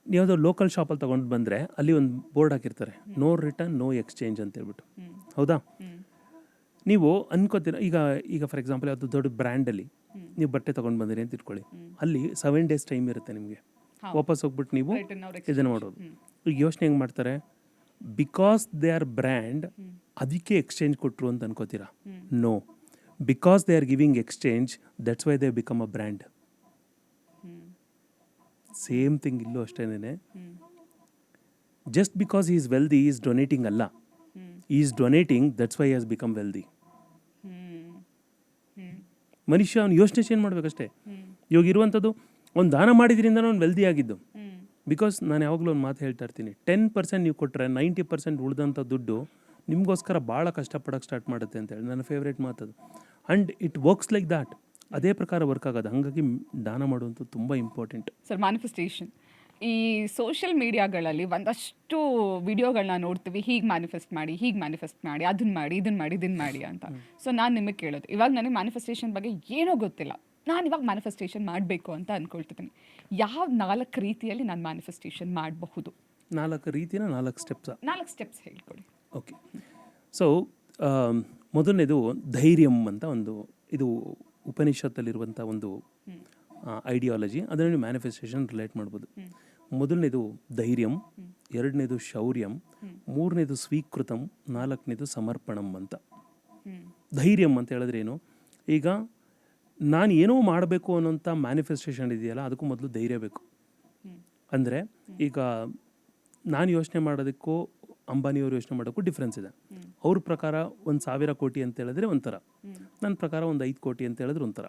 ಯಾವುದೋ ಲೋಕಲ್ ಶಾಪಲ್ಲಿ ತೊಗೊಂಡು ಬಂದರೆ ಅಲ್ಲಿ ಒಂದು ಬೋರ್ಡ್ ಹಾಕಿರ್ತಾರೆ, ನೋ ರಿಟರ್ನ್ ನೋ ಎಕ್ಸ್ಚೇಂಜ್ ಅಂತ ಹೇಳ್ಬಿಟ್ಟು. ಹೌದಾ? ನೀವು ಅನ್ಕೋತೀರ, ಈಗ ಫಾರ್ ಎಕ್ಸಾಂಪಲ್ ಯಾವುದೋ ದೊಡ್ಡ ಬ್ರ್ಯಾಂಡಲ್ಲಿ ನೀವು ಬಟ್ಟೆ ತೊಗೊಂಡು ಬಂದಿರಿ ಅಂತ ಇಟ್ಕೊಳ್ಳಿ, ಅಲ್ಲಿ 7 days ಟೈಮ್ ಇರುತ್ತೆ ನಿಮಗೆ, ವಾಪಸ್ ಹೋಗ್ಬಿಟ್ಟು ನೀವು ಇದನ್ನು ಮಾಡೋದು. ಈಗ ಯೋಚನೆ ಹೆಂಗೆ ಮಾಡ್ತಾರೆ, ಬಿಕಾಸ್ ದೇ ಆರ್ ಬ್ರ್ಯಾಂಡ್ ಅದಕ್ಕೆ ಎಕ್ಸ್ಚೇಂಜ್ ಕೊಟ್ಟರು ಅಂತ ಅನ್ಕೋತೀರಾ? No, because they are giving exchange, that's why they become a brand. Same thing ಇಲ್ಲೂ ಅಷ್ಟೇನೆ. Just because he's wealthy he's donating ಅಲ್ಲ, he's donating, that's why has become wealthy. ಮನುಷ್ಯ ಅವ್ನು ಯೋಚನೆ ಚೇಂಜ್ ಮಾಡಬೇಕಷ್ಟೇ. ಇವಾಗ ಇರುವಂಥದ್ದು ಒಂದು ದಾನ ಮಾಡಿದ್ರಿಂದ ಅವ್ನು ವೆಲ್ದಿ ಆಗಿದ್ದು. ಬಿಕಾಸ್ ನಾನು ಯಾವಾಗಲೂ ಒಂದು ಮಾತು ಹೇಳ್ತಾ ಇರ್ತೀನಿ, 10% ನೀವು ಕೊಟ್ಟರೆ 90% ಉಳಿದಂಥ ದುಡ್ಡು ನಿಮಗೋಸ್ಕರ ಭಾಳ ಕಷ್ಟಪಡೋಕ್ಕೆ ಸ್ಟಾರ್ಟ್ ಮಾಡುತ್ತೆ ಅಂತೇಳಿ ನನ್ನ ಫೇವ್ರೇಟ್ ಮಾತದು. And it works like that. ಅದೇ ಪ್ರಕಾರ ವರ್ಕ್ ಆಗೋದು. ಹಾಗಾಗಿ ದಾನ ಮಾಡುವಂಥದ್ದು ತುಂಬ ಇಂಪಾರ್ಟೆಂಟ್. ಸರ್, ಮ್ಯಾನಿಫೆಸ್ಟೇಷನ್ ಈ ಸೋಷಿಯಲ್ ಮೀಡಿಯಾಗಳಲ್ಲಿ ಒಂದಷ್ಟು ವಿಡಿಯೋಗಳನ್ನ ನೋಡ್ತೀವಿ, ಹೀಗೆ ಮ್ಯಾನಿಫೆಸ್ಟ್ ಮಾಡಿ, ಹೀಗೆ ಮ್ಯಾನಿಫೆಸ್ಟ್ ಮಾಡಿ, ಅದನ್ನ ಮಾಡಿ, ಇದನ್ನು ಮಾಡಿ, ಇದನ್ನು ಮಾಡಿ ಅಂತ. ಸೊ ನಾನು ನಿಮಗೆ ಕೇಳೋದು, ಇವಾಗ ನನಗೆ ಮ್ಯಾನಿಫೆಸ್ಟೇಷನ್ ಬಗ್ಗೆ ಏನೂ ಗೊತ್ತಿಲ್ಲ, ನಾನು ಇವಾಗ ಮ್ಯಾನಿಫೆಸ್ಟೇಷನ್ ಮಾಡಬೇಕು ಅಂತ ಅಂದ್ಕೊಳ್ತಿದ್ದೀನಿ. ಯಾವ 4 ರೀತಿಯಲ್ಲಿ ನಾನು ಮ್ಯಾನಿಫೆಸ್ಟೇಷನ್ ಮಾಡಬಹುದು? 4 ರೀತಿನ 4 ಸ್ಟೆಪ್ಸ? 4 ಸ್ಟೆಪ್ಸ್ ಹೇಳ್ಕೊಳ್ಳಿ. ಓಕೆ. ಸೊ ಮೊದಲನೇದು ಧೈರ್ಯಂ ಅಂತ ಒಂದು, ಇದು ಉಪನಿಷತ್ತಲ್ಲಿರುವಂಥ ಒಂದು ಐಡಿಯಾಲಜಿ. ಅದನ್ನು ನೀವು ಮ್ಯಾನಿಫೆಸ್ಟೇಷನ್ ರಿಲೇಟ್ ಮಾಡ್ಬೋದು. ಮೊದಲನೇದು ಧೈರ್ಯಂ, ಎರಡನೇದು ಶೌರ್ಯಂ, ಮೂರನೇದು ಸ್ವೀಕೃತಂ, 4ನೇದು ಸಮರ್ಪಣಂ ಅಂತ. ಧೈರ್ಯಂ ಅಂತ ಹೇಳಿದ್ರೆ ಏನು? ಈಗ ನಾನು ಏನೋ ಮಾಡಬೇಕು ಅನ್ನೋಂಥ ಮ್ಯಾನಿಫೆಸ್ಟೇಷನ್ ಇದೆಯಲ್ಲ, ಅದಕ್ಕೂ ಮೊದಲು ಧೈರ್ಯ ಬೇಕು. ಅಂದರೆ ಈಗ ನಾನು ಯೋಚನೆ ಮಾಡೋದಕ್ಕೂ ಅಂಬಾನಿಯವರು ಯೋಚನೆ ಮಾಡೋಕ್ಕೂ ಡಿಫ್ರೆನ್ಸ್ ಇದೆ. ಅವ್ರ ಪ್ರಕಾರ 1,000 ಕೋಟಿ ಅಂತ ಹೇಳಿದ್ರೆ ಒಂಥರ, ನನ್ನ ಪ್ರಕಾರ 5 ಕೋಟಿ ಅಂತ ಹೇಳಿದ್ರೆ ಒಂಥರ.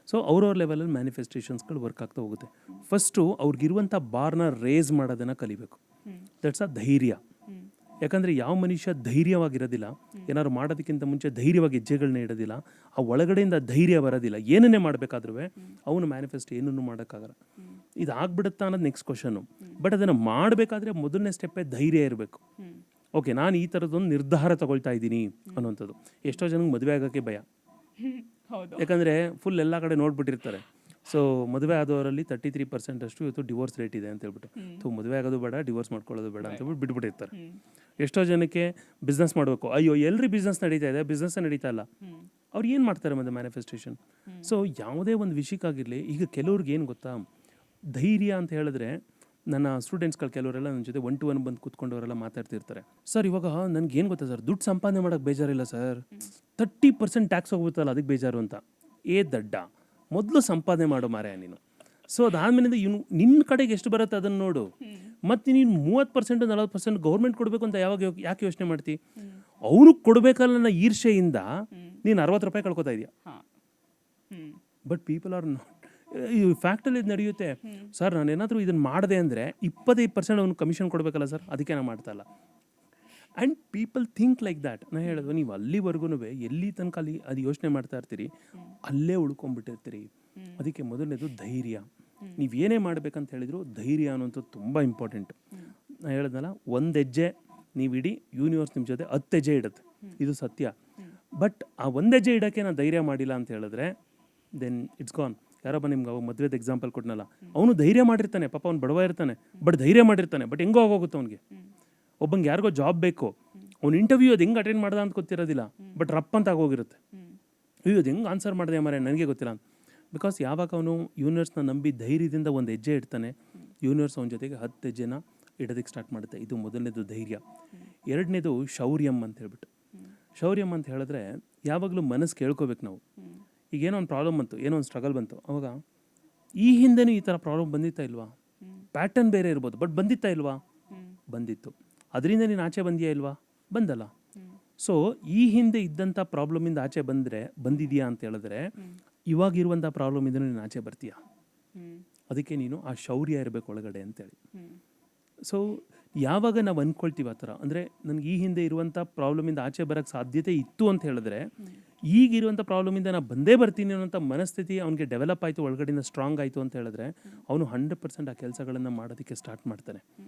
ಸೊ ಅವ್ರವ್ರ ಲೆವೆಲಲ್ಲಿ ಮ್ಯಾನಿಫೆಸ್ಟೇಷನ್ಸ್ಗಳು ವರ್ಕ್ ಆಗ್ತಾ ಹೋಗುತ್ತೆ. ಫಸ್ಟು ಅವ್ರಿಗಿರುವಂಥ ಬಾರ್ನ ರೇಸ್ ಮಾಡೋದನ್ನು ಕಲಿಬೇಕು. ದಟ್ಸ್ ಅ ಧೈರ್ಯ. ಯಾಕಂದರೆ ಯಾವ ಮನುಷ್ಯ ಧೈರ್ಯವಾಗಿರೋದಿಲ್ಲ, ಏನಾದ್ರು ಮಾಡೋದಕ್ಕಿಂತ ಮುಂಚೆ ಧೈರ್ಯವಾಗಿ ಹೆಜ್ಜೆಗಳನ್ನ ಇಡೋದಿಲ್ಲ, ಆ ಒಳಗಡೆಯಿಂದ ಧೈರ್ಯ ಬರೋದಿಲ್ಲ, ಏನನ್ನೇ ಮಾಡಬೇಕಾದ್ರೂ ಅವನು ಮ್ಯಾನಿಫೆಸ್ಟ್ ಏನನ್ನೂ ಮಾಡೋಕ್ಕಾಗಲ್ಲ. ಇದು ಆಗ್ಬಿಡುತ್ತಾ ಅನ್ನೋದು ನೆಕ್ಸ್ಟ್ ಕ್ವಶನು. ಬಟ್ ಅದನ್ನು ಮಾಡಬೇಕಾದ್ರೆ ಮೊದಲನೇ ಸ್ಟೆಪ್ಪೇ ಧೈರ್ಯ ಇರಬೇಕು. ಓಕೆ, ನಾನು ಈ ಥರದೊಂದು ನಿರ್ಧಾರ ತಗೊಳ್ತಾ ಇದ್ದೀನಿ ಅನ್ನೋಂಥದ್ದು. ಎಷ್ಟೋ ಜನಕ್ಕೆ ಮದುವೆ ಆಗೋಕ್ಕೆ ಭಯ. ಯಾಕಂದರೆ ಫುಲ್ ಎಲ್ಲ ಕಡೆ ನೋಡ್ಬಿಟ್ಟಿರ್ತಾರೆ. ಸೊ ಮದುವೆ ಆದವರಲ್ಲಿ 33% ಅಷ್ಟು ಇವತ್ತು ಡಿವೋರ್ಸ್ ರೇಟ್ ಇದೆ ಅಂತ ಹೇಳ್ಬಿಟ್ಟು, ಮದುವೆ ಆಗೋದು ಬೇಡ, ಡಿವೋರ್ಸ್ ಮಾಡ್ಕೊಳ್ಳೋದು ಬೇಡ ಅಂತ ಹೇಳ್ಬಿಟ್ಟು ಬಿಟ್ಬಿಟ್ಟಿರ್ತಾರೆ. ಎಷ್ಟೋ ಜನಕ್ಕೆ ಬಿಸ್ನೆಸ್ ಮಾಡಬೇಕು, ಅಯ್ಯೋ ಎಲ್ರಿ ಬಿಸ್ನೆಸ್ ನಡೀತಾ ಇದೆ, ಬಿಸ್ನೆಸ್ ನಡೀತಾ ಇಲ್ಲ, ಅವ್ರು ಏನು ಮಾಡ್ತಾರೆ ಮತ್ತೆ ಮ್ಯಾನಿಫೆಸ್ಟೇಷನ್? ಸೊ ಯಾವುದೇ ಒಂದು ವಿಷಯಕ್ಕಾಗಿರಲಿ, ಈಗ ಕೆಲವ್ರಿಗೆ ಏನು ಗೊತ್ತಾ, ಧೈರ್ಯ ಅಂತ ಹೇಳಿದ್ರೆ, ನನ್ನ ಸ್ಟೂಡೆಂಟ್ಸ್ಗಳು ಕೆಲವರೆಲ್ಲ ನನ್ನ ಜೊತೆ 1-to-1 ಬಂದು ಕೂತ್ಕೊಂಡವರೆಲ್ಲ ಮಾತಾಡ್ತಿರ್ತಾರೆ. ಸರ್ ಇವಾಗ ನನಗೇನು ಗೊತ್ತಾ ಸರ್, ದುಡ್ಡು ಸಂಪಾದನೆ ಮಾಡೋಕ್ಕೆ ಬೇಜಾರಿಲ್ಲ ಸರ್, 30% ಟ್ಯಾಕ್ಸ್ ಹೋಗ್ಬಿಡ್ತಲ್ಲ ಅದಕ್ಕೆ ಬೇಜಾರು ಅಂತ. ದಡ್ಡ, ಮೊದಲು ಸಂಪಾದನೆ ಮಾಡೋ ಮಾರಾಯ ನೀನು. ಸೊ ಅದಾದಮೇಲಿಂದ ನಿನ್ನ ಕಡೆಗೆ ಎಷ್ಟು ಬರುತ್ತೆ ಅದನ್ನು ನೋಡು. ಮತ್ತು ನೀನು 30% 40% ಗೌರ್ಮೆಂಟ್ ಕೊಡಬೇಕು ಅಂತ ಯಾಕೆ ಯೋಚನೆ ಮಾಡ್ತಿ? ಅವ್ರಿಗೆ ಕೊಡಬೇಕಲ್ಲ ಅನ್ನೋ ಈರ್ಷೆಯಿಂದ ನೀನು 60 ರೂಪಾಯಿ ಕಳ್ಕೊತಾ ಇದೆಯಾ. But people are not. ಈ ಫ್ಯಾಕ್ಟಲ್ಲಿ ಇದು ನಡೆಯುತ್ತೆ. ಸರ್ ನಾನೇನಾದರೂ ಇದನ್ನು ಮಾಡಿದೆ ಅಂದರೆ 25% ಅವ್ನು ಕಮಿಷನ್ ಕೊಡಬೇಕಲ್ಲ ಸರ್, ಅದಕ್ಕೆ ನಾನು ಮಾಡ್ತಾ ಇಲ್ಲ. And people think like that. ನಾನು ಹೇಳೋದು, ನೀವು ಅಲ್ಲಿವರೆಗೂ ಎಲ್ಲಿ ತನಕ ಅದು ಯೋಚನೆ ಮಾಡ್ತಾ ಇರ್ತೀರಿ, ಅಲ್ಲೇ ಉಳ್ಕೊಂಡ್ಬಿಟ್ಟಿರ್ತೀರಿ. ಅದಕ್ಕೆ ಮೊದಲನೇದು ಧೈರ್ಯ. ನೀವು ಏನೇ ಮಾಡಬೇಕಂತ ಹೇಳಿದ್ರು ಧೈರ್ಯ ಅನ್ನೋಂಥದ್ದು ತುಂಬ ಇಂಪಾರ್ಟೆಂಟ್. ನಾನು ಹೇಳಿದ್ನಲ್ಲ, 1 ಹೆಜ್ಜೆ ನೀವು ಇಡೀ ಯೂನಿವರ್ಸ್ ನಿಮ್ಮ ಜೊತೆ 10 ಹೆಜ್ಜೆ ಇಡುತ್ತೆ, ಇದು ಸತ್ಯ. ಬಟ್ ಆ 1 ಹೆಜ್ಜೆ ಇಡೋಕ್ಕೆ ನಾನು ಧೈರ್ಯ ಮಾಡಿಲ್ಲ ಅಂತ ಹೇಳಿದ್ರೆ ದೆನ್ ಇಟ್ಸ್ ಗಾನ್. ಯಾರೊಬ್ಬ ನಿಮ್ಗೆ ಅವಾಗ ಮದುವೆದ ಎಕ್ಸಾಂಪಲ್ ಕೊಟ್ಟನಲ್ಲ, ಅವನು ಧೈರ್ಯ ಮಾಡಿರ್ತಾನೆ, ಪಾಪ ಅವ್ನು ಬಡವ ಇರ್ತಾನೆ, ಬಟ್ ಧೈರ್ಯ ಮಾಡಿರ್ತಾನೆ, ಬಟ್ ಹೆಂಗೋ ಹೋಗುತ್ತೆ ಅವ್ನಿಗೆ. ಒಬ್ಬಂಗೆ ಯಾರಿಗೋ ಜಾಬ್ ಬೇಕು, ಅವ್ನು ಇಂಟರ್ವ್ಯೂ ಅದು ಹೆಂಗೆ ಅಟೆಂಡ್ ಮಾಡ್ದ ಅಂತ ಗೊತ್ತಿರೋದಿಲ್ಲ, ಬಟ್ ರಪ್ ಅಂತ ಆಗೋಗಿರುತ್ತೆ. ಅಯ್ಯೋ ಅದು ಹೆಂಗೆ ಆನ್ಸರ್ ಮಾಡಿದೆ ಮಾರೆ ನನಗೆ ಗೊತ್ತಿಲ್ಲ ಅಂತ. ಬಿಕಾಸ್ ಯಾವಾಗ ಅವನು ಯೂನಿವರ್ಸ್ನ ನಂಬಿ ಧೈರ್ಯದಿಂದ 1 ಹೆಜ್ಜೆ ಇಡ್ತಾನೆ, ಯೂನಿವರ್ಸ್ ಅವನ ಜೊತೆಗೆ 10 ಹೆಜ್ಜೆನ ಇಡೋದಕ್ಕೆ ಸ್ಟಾರ್ಟ್ ಮಾಡುತ್ತೆ. ಇದು ಮೊದಲನೇದು ಧೈರ್ಯ. ಎರಡನೇದು ಶೌರ್ಯಂ ಅಂತ ಹೇಳ್ಬಿಟ್ಟು. ಶೌರ್ಯಂ ಅಂತ ಹೇಳಿದ್ರೆ ಯಾವಾಗಲೂ ಮನಸ್ಸು ಕೇಳ್ಕೋಬೇಕು ನಾವು. ಈಗ ಏನೋ ಒಂದು ಪ್ರಾಬ್ಲಮ್ ಬಂತು, ಏನೋ ಒಂದು ಸ್ಟ್ರಗಲ್ ಬಂತು, ಅವಾಗ ಈ ಹಿಂದೆನೂ ಈ ಥರ ಪ್ರಾಬ್ಲಮ್ ಬಂದಿತ್ತಾ ಇಲ್ವಾ? ಪ್ಯಾಟರ್ನ್ ಬೇರೆ ಇರ್ಬೋದು, ಬಟ್ ಬಂದಿತ್ತಾ ಇಲ್ವಾ? ಬಂದಿತ್ತು. ಅದರಿಂದ ನೀನು ಆಚೆ ಬಂದಿಯಾ ಇಲ್ವಾ? ಬಂದಲ್ಲ. ಸೊ ಈ ಹಿಂದೆ ಇದ್ದಂಥ ಪ್ರಾಬ್ಲಮಿಂದ ಆಚೆ ಬಂದಿದೆಯಾ ಅಂತ ಹೇಳಿದ್ರೆ, ಇವಾಗಿರುವಂಥ ಪ್ರಾಬ್ಲಮಿಂದ ನೀನು ಆಚೆ ಬರ್ತೀಯಾ. ಅದಕ್ಕೆ ನೀನು ಆ ಶೌರ್ಯ ಇರಬೇಕು ಒಳಗಡೆ ಅಂತೇಳಿ. ಸೊ ಯಾವಾಗ ನಾವು ಅಂದ್ಕೊಳ್ತೀವಿ ಆ ಥರ, ಅಂದರೆ ನನಗೆ ಈ ಹಿಂದೆ ಇರುವಂಥ ಪ್ರಾಬ್ಲಮಿಂದ ಆಚೆ ಬರೋಕ್ಕೆ ಸಾಧ್ಯತೆ ಇತ್ತು ಅಂತ ಹೇಳಿದ್ರೆ, ಈಗಿರುವಂಥ ಪ್ರಾಬ್ಲಮಿಂದ ನಾನು ಬಂದೇ ಬರ್ತೀನಿ ಅನ್ನೋಂಥ ಮನಸ್ಥಿತಿ ಅವನಿಗೆ ಡೆವಲಪ್ ಆಯಿತು, ಒಳಗಡೆಯಿಂದ ಸ್ಟ್ರಾಂಗ್ ಆಯಿತು ಅಂತ ಹೇಳಿದ್ರೆ ಅವನು 100% ಆ ಕೆಲಸಗಳನ್ನು ಮಾಡೋದಕ್ಕೆ ಸ್ಟಾರ್ಟ್ ಮಾಡ್ತಾನೆ.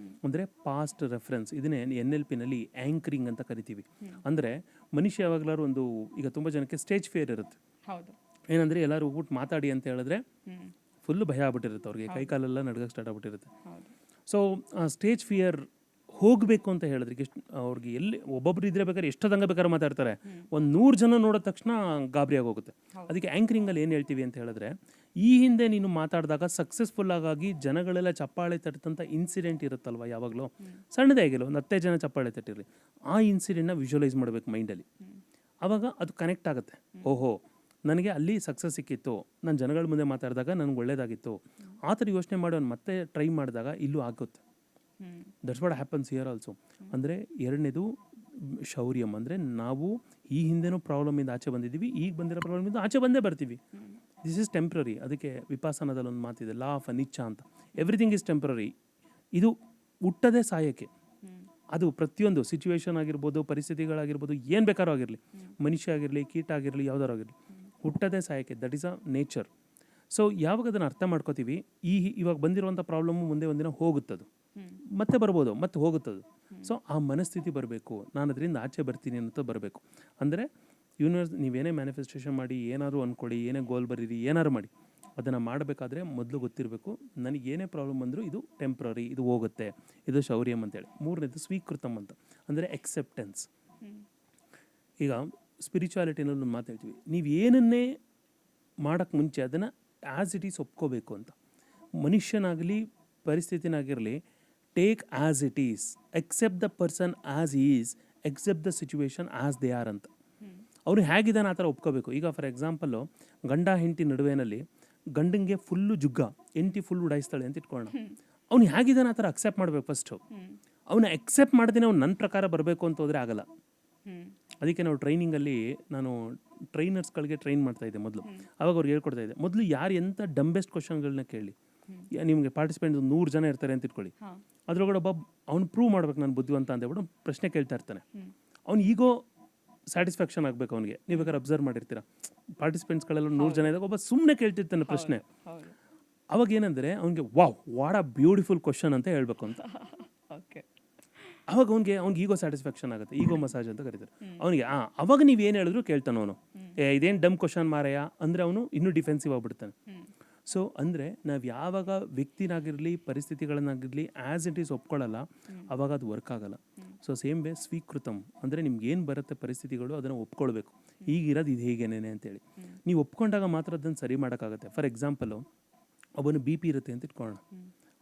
ಅಂದರೆ ಪಾಸ್ಟ್ ರೆಫರೆನ್ಸ್, ಇದನ್ನೇ NLPನಲ್ಲಿ ಆ್ಯಂಕರಿಂಗ್ ಅಂತ ಕರಿತೀವಿ. ಅಂದರೆ ಮನುಷ್ಯ ಯಾವಾಗಲಾರು ಒಂದು, ಈಗ ತುಂಬ ಜನಕ್ಕೆ ಸ್ಟೇಜ್ ಫಿಯರ್ ಇರುತ್ತೆ. ಹೌದು. ಏನಂದರೆ ಎಲ್ಲರೂ ಹೋಗ್ಬಿಟ್ಟು ಮಾತಾಡಿ ಅಂತ ಹೇಳಿದ್ರೆ ಫುಲ್ಲು ಭಯ ಆಗ್ಬಿಟ್ಟಿರುತ್ತೆ ಅವ್ರಿಗೆ, ಕೈಕಾಲೆಲ್ಲ ನಡ್ಗಕ್ಕೆ ಸ್ಟಾರ್ಟ್ ಆಗ್ಬಿಟ್ಟಿರುತ್ತೆ. ಸೊ ಆ ಸ್ಟೇಜ್ ಫಿಯರ್ ಹೋಗಬೇಕು ಅಂತ ಹೇಳಿದ್ರೆ ಅವ್ರಿಗೆ ಎಲ್ಲಿ ಒಬ್ಬೊಬ್ರು ಇದ್ರೆ ಬೇಕಾದ್ರೆ ಎಷ್ಟೊಂದಂಗ ಬೇಕಾದ್ರೆ ಮಾತಾಡ್ತಾರೆ, ಒಂದು 100 ಜನ ನೋಡಿದ ತಕ್ಷಣ ಗಾಬರಿ ಆಗೋಗುತ್ತೆ. ಅದಕ್ಕೆ ಆ್ಯಂಕರಿಂಗಲ್ಲಿ ಏನು ಹೇಳ್ತೀವಿ ಅಂತ ಹೇಳಿದ್ರೆ, ಈ ಹಿಂದೆ ನೀನು ಮಾತಾಡಿದಾಗ ಸಕ್ಸಸ್ಫುಲ್ ಆಗಿ ಜನಗಳೆಲ್ಲ ಚಪ್ಪಾಳೆ ತಟ್ಟಂಥ ಇನ್ಸಿಡೆಂಟ್ ಇರುತ್ತಲ್ವ, ಯಾವಾಗಲೂ ಸಣ್ಣದೇ ಆಗಿಲ್ಲ, ಒಂದು 10 ಜನ ಚಪ್ಪಾಳೆ ತಟ್ಟಿರಲಿ, ಆ ಇನ್ಸಿಡೆಂಟ್ನ ವಿಜುವಲೈಸ್ ಮಾಡಬೇಕು ಮೈಂಡಲ್ಲಿ. ಆವಾಗ ಅದು ಕನೆಕ್ಟ್ ಆಗುತ್ತೆ. ಓಹೋ, ನನಗೆ ಅಲ್ಲಿ ಸಕ್ಸಸ್ ಸಿಕ್ಕಿತ್ತು, ನಾನು ಜನಗಳ ಮುಂದೆ ಮಾತಾಡಿದಾಗ ನನಗೆ ಒಳ್ಳೇದಾಗಿತ್ತು, ಆ ಥರ ಯೋಚನೆ ಮಾಡೋನು ಮತ್ತೆ ಟ್ರೈ ಮಾಡಿದಾಗ ಇಲ್ಲೂ ಆಗುತ್ತೆ. That's what happens here also. ಅಂದರೆ ಎರಡನೇದು ಶೌರ್ಯಂ, ಅಂದರೆ ನಾವು ಈ ಹಿಂದೆನೂ ಪ್ರಾಬ್ಲಮಿಂದ ಆಚೆ ಬಂದಿದ್ದೀವಿ, ಈಗ ಬಂದಿರೋ ಪ್ರಾಬ್ಲಮಿಂದ ಆಚೆ ಬಂದೇ ಬರ್ತೀವಿ. This is temporary. ಅದಕ್ಕೆ ವಿಪಾಸನದಲ್ಲಿ ಒಂದು ಮಾತಿದೆ, ಲಾ ಆಫ್ ಅನಿಚ್ಛಾ ಅಂತ. Everything is temporary. ಇದು ಹುಟ್ಟದೇ ಸಾಯಕ್ಕೆ. ಅದು ಪ್ರತಿಯೊಂದು ಸಿಚುವೇಶನ್ ಆಗಿರ್ಬೋದು, ಪರಿಸ್ಥಿತಿಗಳಾಗಿರ್ಬೋದು, ಏನು ಬೇಕಾದ್ರೂ ಆಗಿರಲಿ, ಮನುಷ್ಯ ಆಗಿರಲಿ, ಕೀಟ ಆಗಿರಲಿ, ಯಾವುದಾರು ಆಗಿರಲಿ, ಹುಟ್ಟದೇ ಸಾಯಕ್ಕೆ. That is a nature. So ಯಾವಾಗ ಅದನ್ನು ಅರ್ಥ ಮಾಡ್ಕೋತೀವಿ, ಇವಾಗ ಬಂದಿರುವಂಥ ಪ್ರಾಬ್ಲಮ್ಮು ಮುಂದೆ ಒಂದಿನ ಹೋಗುತ್ತದು, ಮತ್ತೆ ಬರ್ಬೋದು, ಮತ್ತೆ ಹೋಗುತ್ತದು. ಸೊ ಆ ಮನಸ್ಥಿತಿ ಬರಬೇಕು, ನಾನು ಅದರಿಂದ ಆಚೆ ಬರ್ತೀನಿ ಅನ್ನೋದು ಬರಬೇಕು. ಅಂದರೆ ಯೂನಿವರ್ಸ್, ನೀವೇನೇ ಮ್ಯಾನಿಫೆಸ್ಟೇಷನ್ ಮಾಡಿ, ಏನಾದರೂ ಅಂದ್ಕೊಳ್ಳಿ, ಏನೇ ಗೋಲ್ ಬರೀರಿ, ಏನಾದ್ರು ಮಾಡಿ, ಅದನ್ನು ಮಾಡಬೇಕಾದ್ರೆ ಮೊದಲು ಗೊತ್ತಿರಬೇಕು, ನನಗೆ ಏನೇ ಪ್ರಾಬ್ಲಮ್ ಬಂದರೂ ಇದು ಟೆಂಪ್ರರಿ, ಇದು ಹೋಗುತ್ತೆ, ಇದು ಶೌರ್ಯಂ ಅಂತೇಳಿ. ಮೂರನೇದು ಸ್ವೀಕೃತಂ ಅಂತ, ಅಂದರೆ ಎಕ್ಸೆಪ್ಟೆನ್ಸ್. ಈಗ ಸ್ಪಿರಿಚುಯಾಲಿಟಿನಲ್ಲಿ ಒಂದು ಮಾತು ಹೇಳ್ತೀವಿ, ನೀವು ಏನನ್ನೇ ಮಾಡೋಕ್ಕೆ ಮುಂಚೆ ಅದನ್ನು ಆ್ಯಸ್ ಇಟ್ ಈಸ್ ಒಪ್ಕೋಬೇಕು ಅಂತ. ಮನುಷ್ಯನಾಗಲಿ ಪರಿಸ್ಥಿತಿನಾಗಿರಲಿ, take as it is, accept the person as is, accept the situation as they are ಅಂತ. ಅವನು ಹೇಗಿದ್ದಾನೆ ಆ ಥರ ಒಪ್ಕೋಬೇಕು. ಈಗ ಫಾರ್ ಎಕ್ಸಾಂಪಲ್ಲು, ಗಂಡ ಹೆಂಡತಿ ನಡುವೆನಲ್ಲಿ ಗಂಡಂಗೆ ಫುಲ್ಲು ಜುಗ್ಗ, ಹೆಂಡತಿ ಫುಲ್ ಉಡಾಯಿಸ್ತಾಳೆ ಅಂತ ಇಟ್ಕೊಳ್ಳೋಣ. ಅವ್ನು ಹೇಗಿದ್ದಾನೆ ಆ ಥರ ಅಕ್ಸೆಪ್ಟ್ ಮಾಡಬೇಕು ಫಸ್ಟು. ಅವನು ಅಕ್ಸೆಪ್ಟ್ ಮಾಡ್ದೇನೆ ಅವ್ನು ನನ್ನ ಪ್ರಕಾರ ಬರಬೇಕು ಅಂತ ಹೋದರೆ ಆಗಲ್ಲ. ಅದಕ್ಕೆ ನಾವು ಟ್ರೈನಿಂಗಲ್ಲಿ, ನಾನು ಟ್ರೈನರ್ಸ್ಗಳಿಗೆ ಟ್ರೈನ್ ಮಾಡ್ತಾಯಿದ್ದೆ ಮೊದಲು. ಆವಾಗ ಅವ್ರಿಗೆ ಹೇಳ್ಕೊಡ್ತಾ ಇದ್ದೆ, ಮೊದಲು ಯಾರು ಎಂಥ ಡಂಬೆಸ್ಟ್ ಕ್ವಶನ್ಗಳನ್ನ ಕೇಳಿ. ನಿಮಗೆ ಪಾರ್ಟಿಸಿಪೆಂಟ್ 100 ಜನ ಇರ್ತಾರೆ ಅಂತ ಇಟ್ಕೊಳ್ಳಿ, ಅದ್ರೊಳಗಡೆ ಒಬ್ಬ ಅವ್ನು ಪ್ರೂವ್ ಮಾಡ್ಬೇಕು ನಾನು ಬುದ್ಧಿವಂತ ಅಂತ ಹೇಳ್ಬಿಟ್ಟು ಪ್ರಶ್ನೆ ಕೇಳ್ತಾ ಇರ್ತಾನೆ. ಅವ್ನು ಈಗೋ ಸ್ಯಾಟಿಸ್ಫ್ಯಾಕ್ಷನ್ ಆಗಬೇಕು ಅವನಿಗೆ. ನೀವು ಬೇಕಾದ್ರೆ ಅಬ್ಸರ್ವ್ ಮಾಡಿರ್ತೀರ, ಪಾರ್ಟಿಸಿಪೆಂಟ್ಸ್ಗಳೆಲ್ಲ 100 ಜನ ಇದ್ದಾಗ ಒಬ್ಬ ಸುಮ್ಮನೆ ಕೇಳ್ತಿರ್ತಾನೆ ಪ್ರಶ್ನೆ. ಅವಾಗ ಏನಂದರೆ ಅವ್ನಿಗೆ wow, what a beautiful question ಅಂತ ಹೇಳ್ಬೇಕು ಅಂತ. ಅವಾಗ ಅವ್ನಿಗೆ ಈಗೋ ಸ್ಯಾಟಿಸ್ಫ್ಯಾಕ್ಷನ್ ಆಗುತ್ತೆ, ಈಗೋ ಮಸಾಜ್ ಅಂತ ಕರೀತಾರೆ ಅವನಿಗೆ. ಅವಾಗ ನೀವು ಏನು ಹೇಳಿದ್ರು ಕೇಳ್ತಾನೆ ಅವನು. ಇದೇನು ಡಮ್ ಕ್ವಶನ್ ಮಾರಯ್ಯ ಅಂದರೆ ಅವನು ಇನ್ನೂ ಡಿಫೆನ್ಸಿವ್ ಆಗಿಬಿಡ್ತಾನೆ. ಸೊ ಅಂದರೆ ನಾವು ಯಾವಾಗ ವ್ಯಕ್ತಿನಾಗಿರಲಿ, ಪರಿಸ್ಥಿತಿಗಳನ್ನಾಗಿರಲಿ ಆ್ಯಸ್ ಇಟ್ ಈಸ್ ಒಪ್ಕೊಳ್ಳಲ್ಲ, ಆವಾಗ ಅದು ವರ್ಕ್ ಆಗಲ್ಲ. ಸೊ ಸೇಮ್ ವೇ ಸ್ವೀಕೃತಂ, ಅಂದರೆ ನಿಮ್ಗೆ ಏನು ಬರುತ್ತೆ ಪರಿಸ್ಥಿತಿಗಳು, ಅದನ್ನು ಒಪ್ಕೊಳ್ಬೇಕು. ಈಗಿರೋದು ಇದು ಹೇಗೇನೇನೆ ಅಂತೇಳಿ ನೀವು ಒಪ್ಕೊಂಡಾಗ ಮಾತ್ರ ಅದನ್ನು ಸರಿ ಮಾಡೋಕ್ಕಾಗುತ್ತೆ. ಫಾರ್ ಎಕ್ಸಾಂಪಲು, ಒಬ್ಬನು BP ಇರುತ್ತೆ ಅಂತ ಇಟ್ಕೊಳ್ಳೋಣ.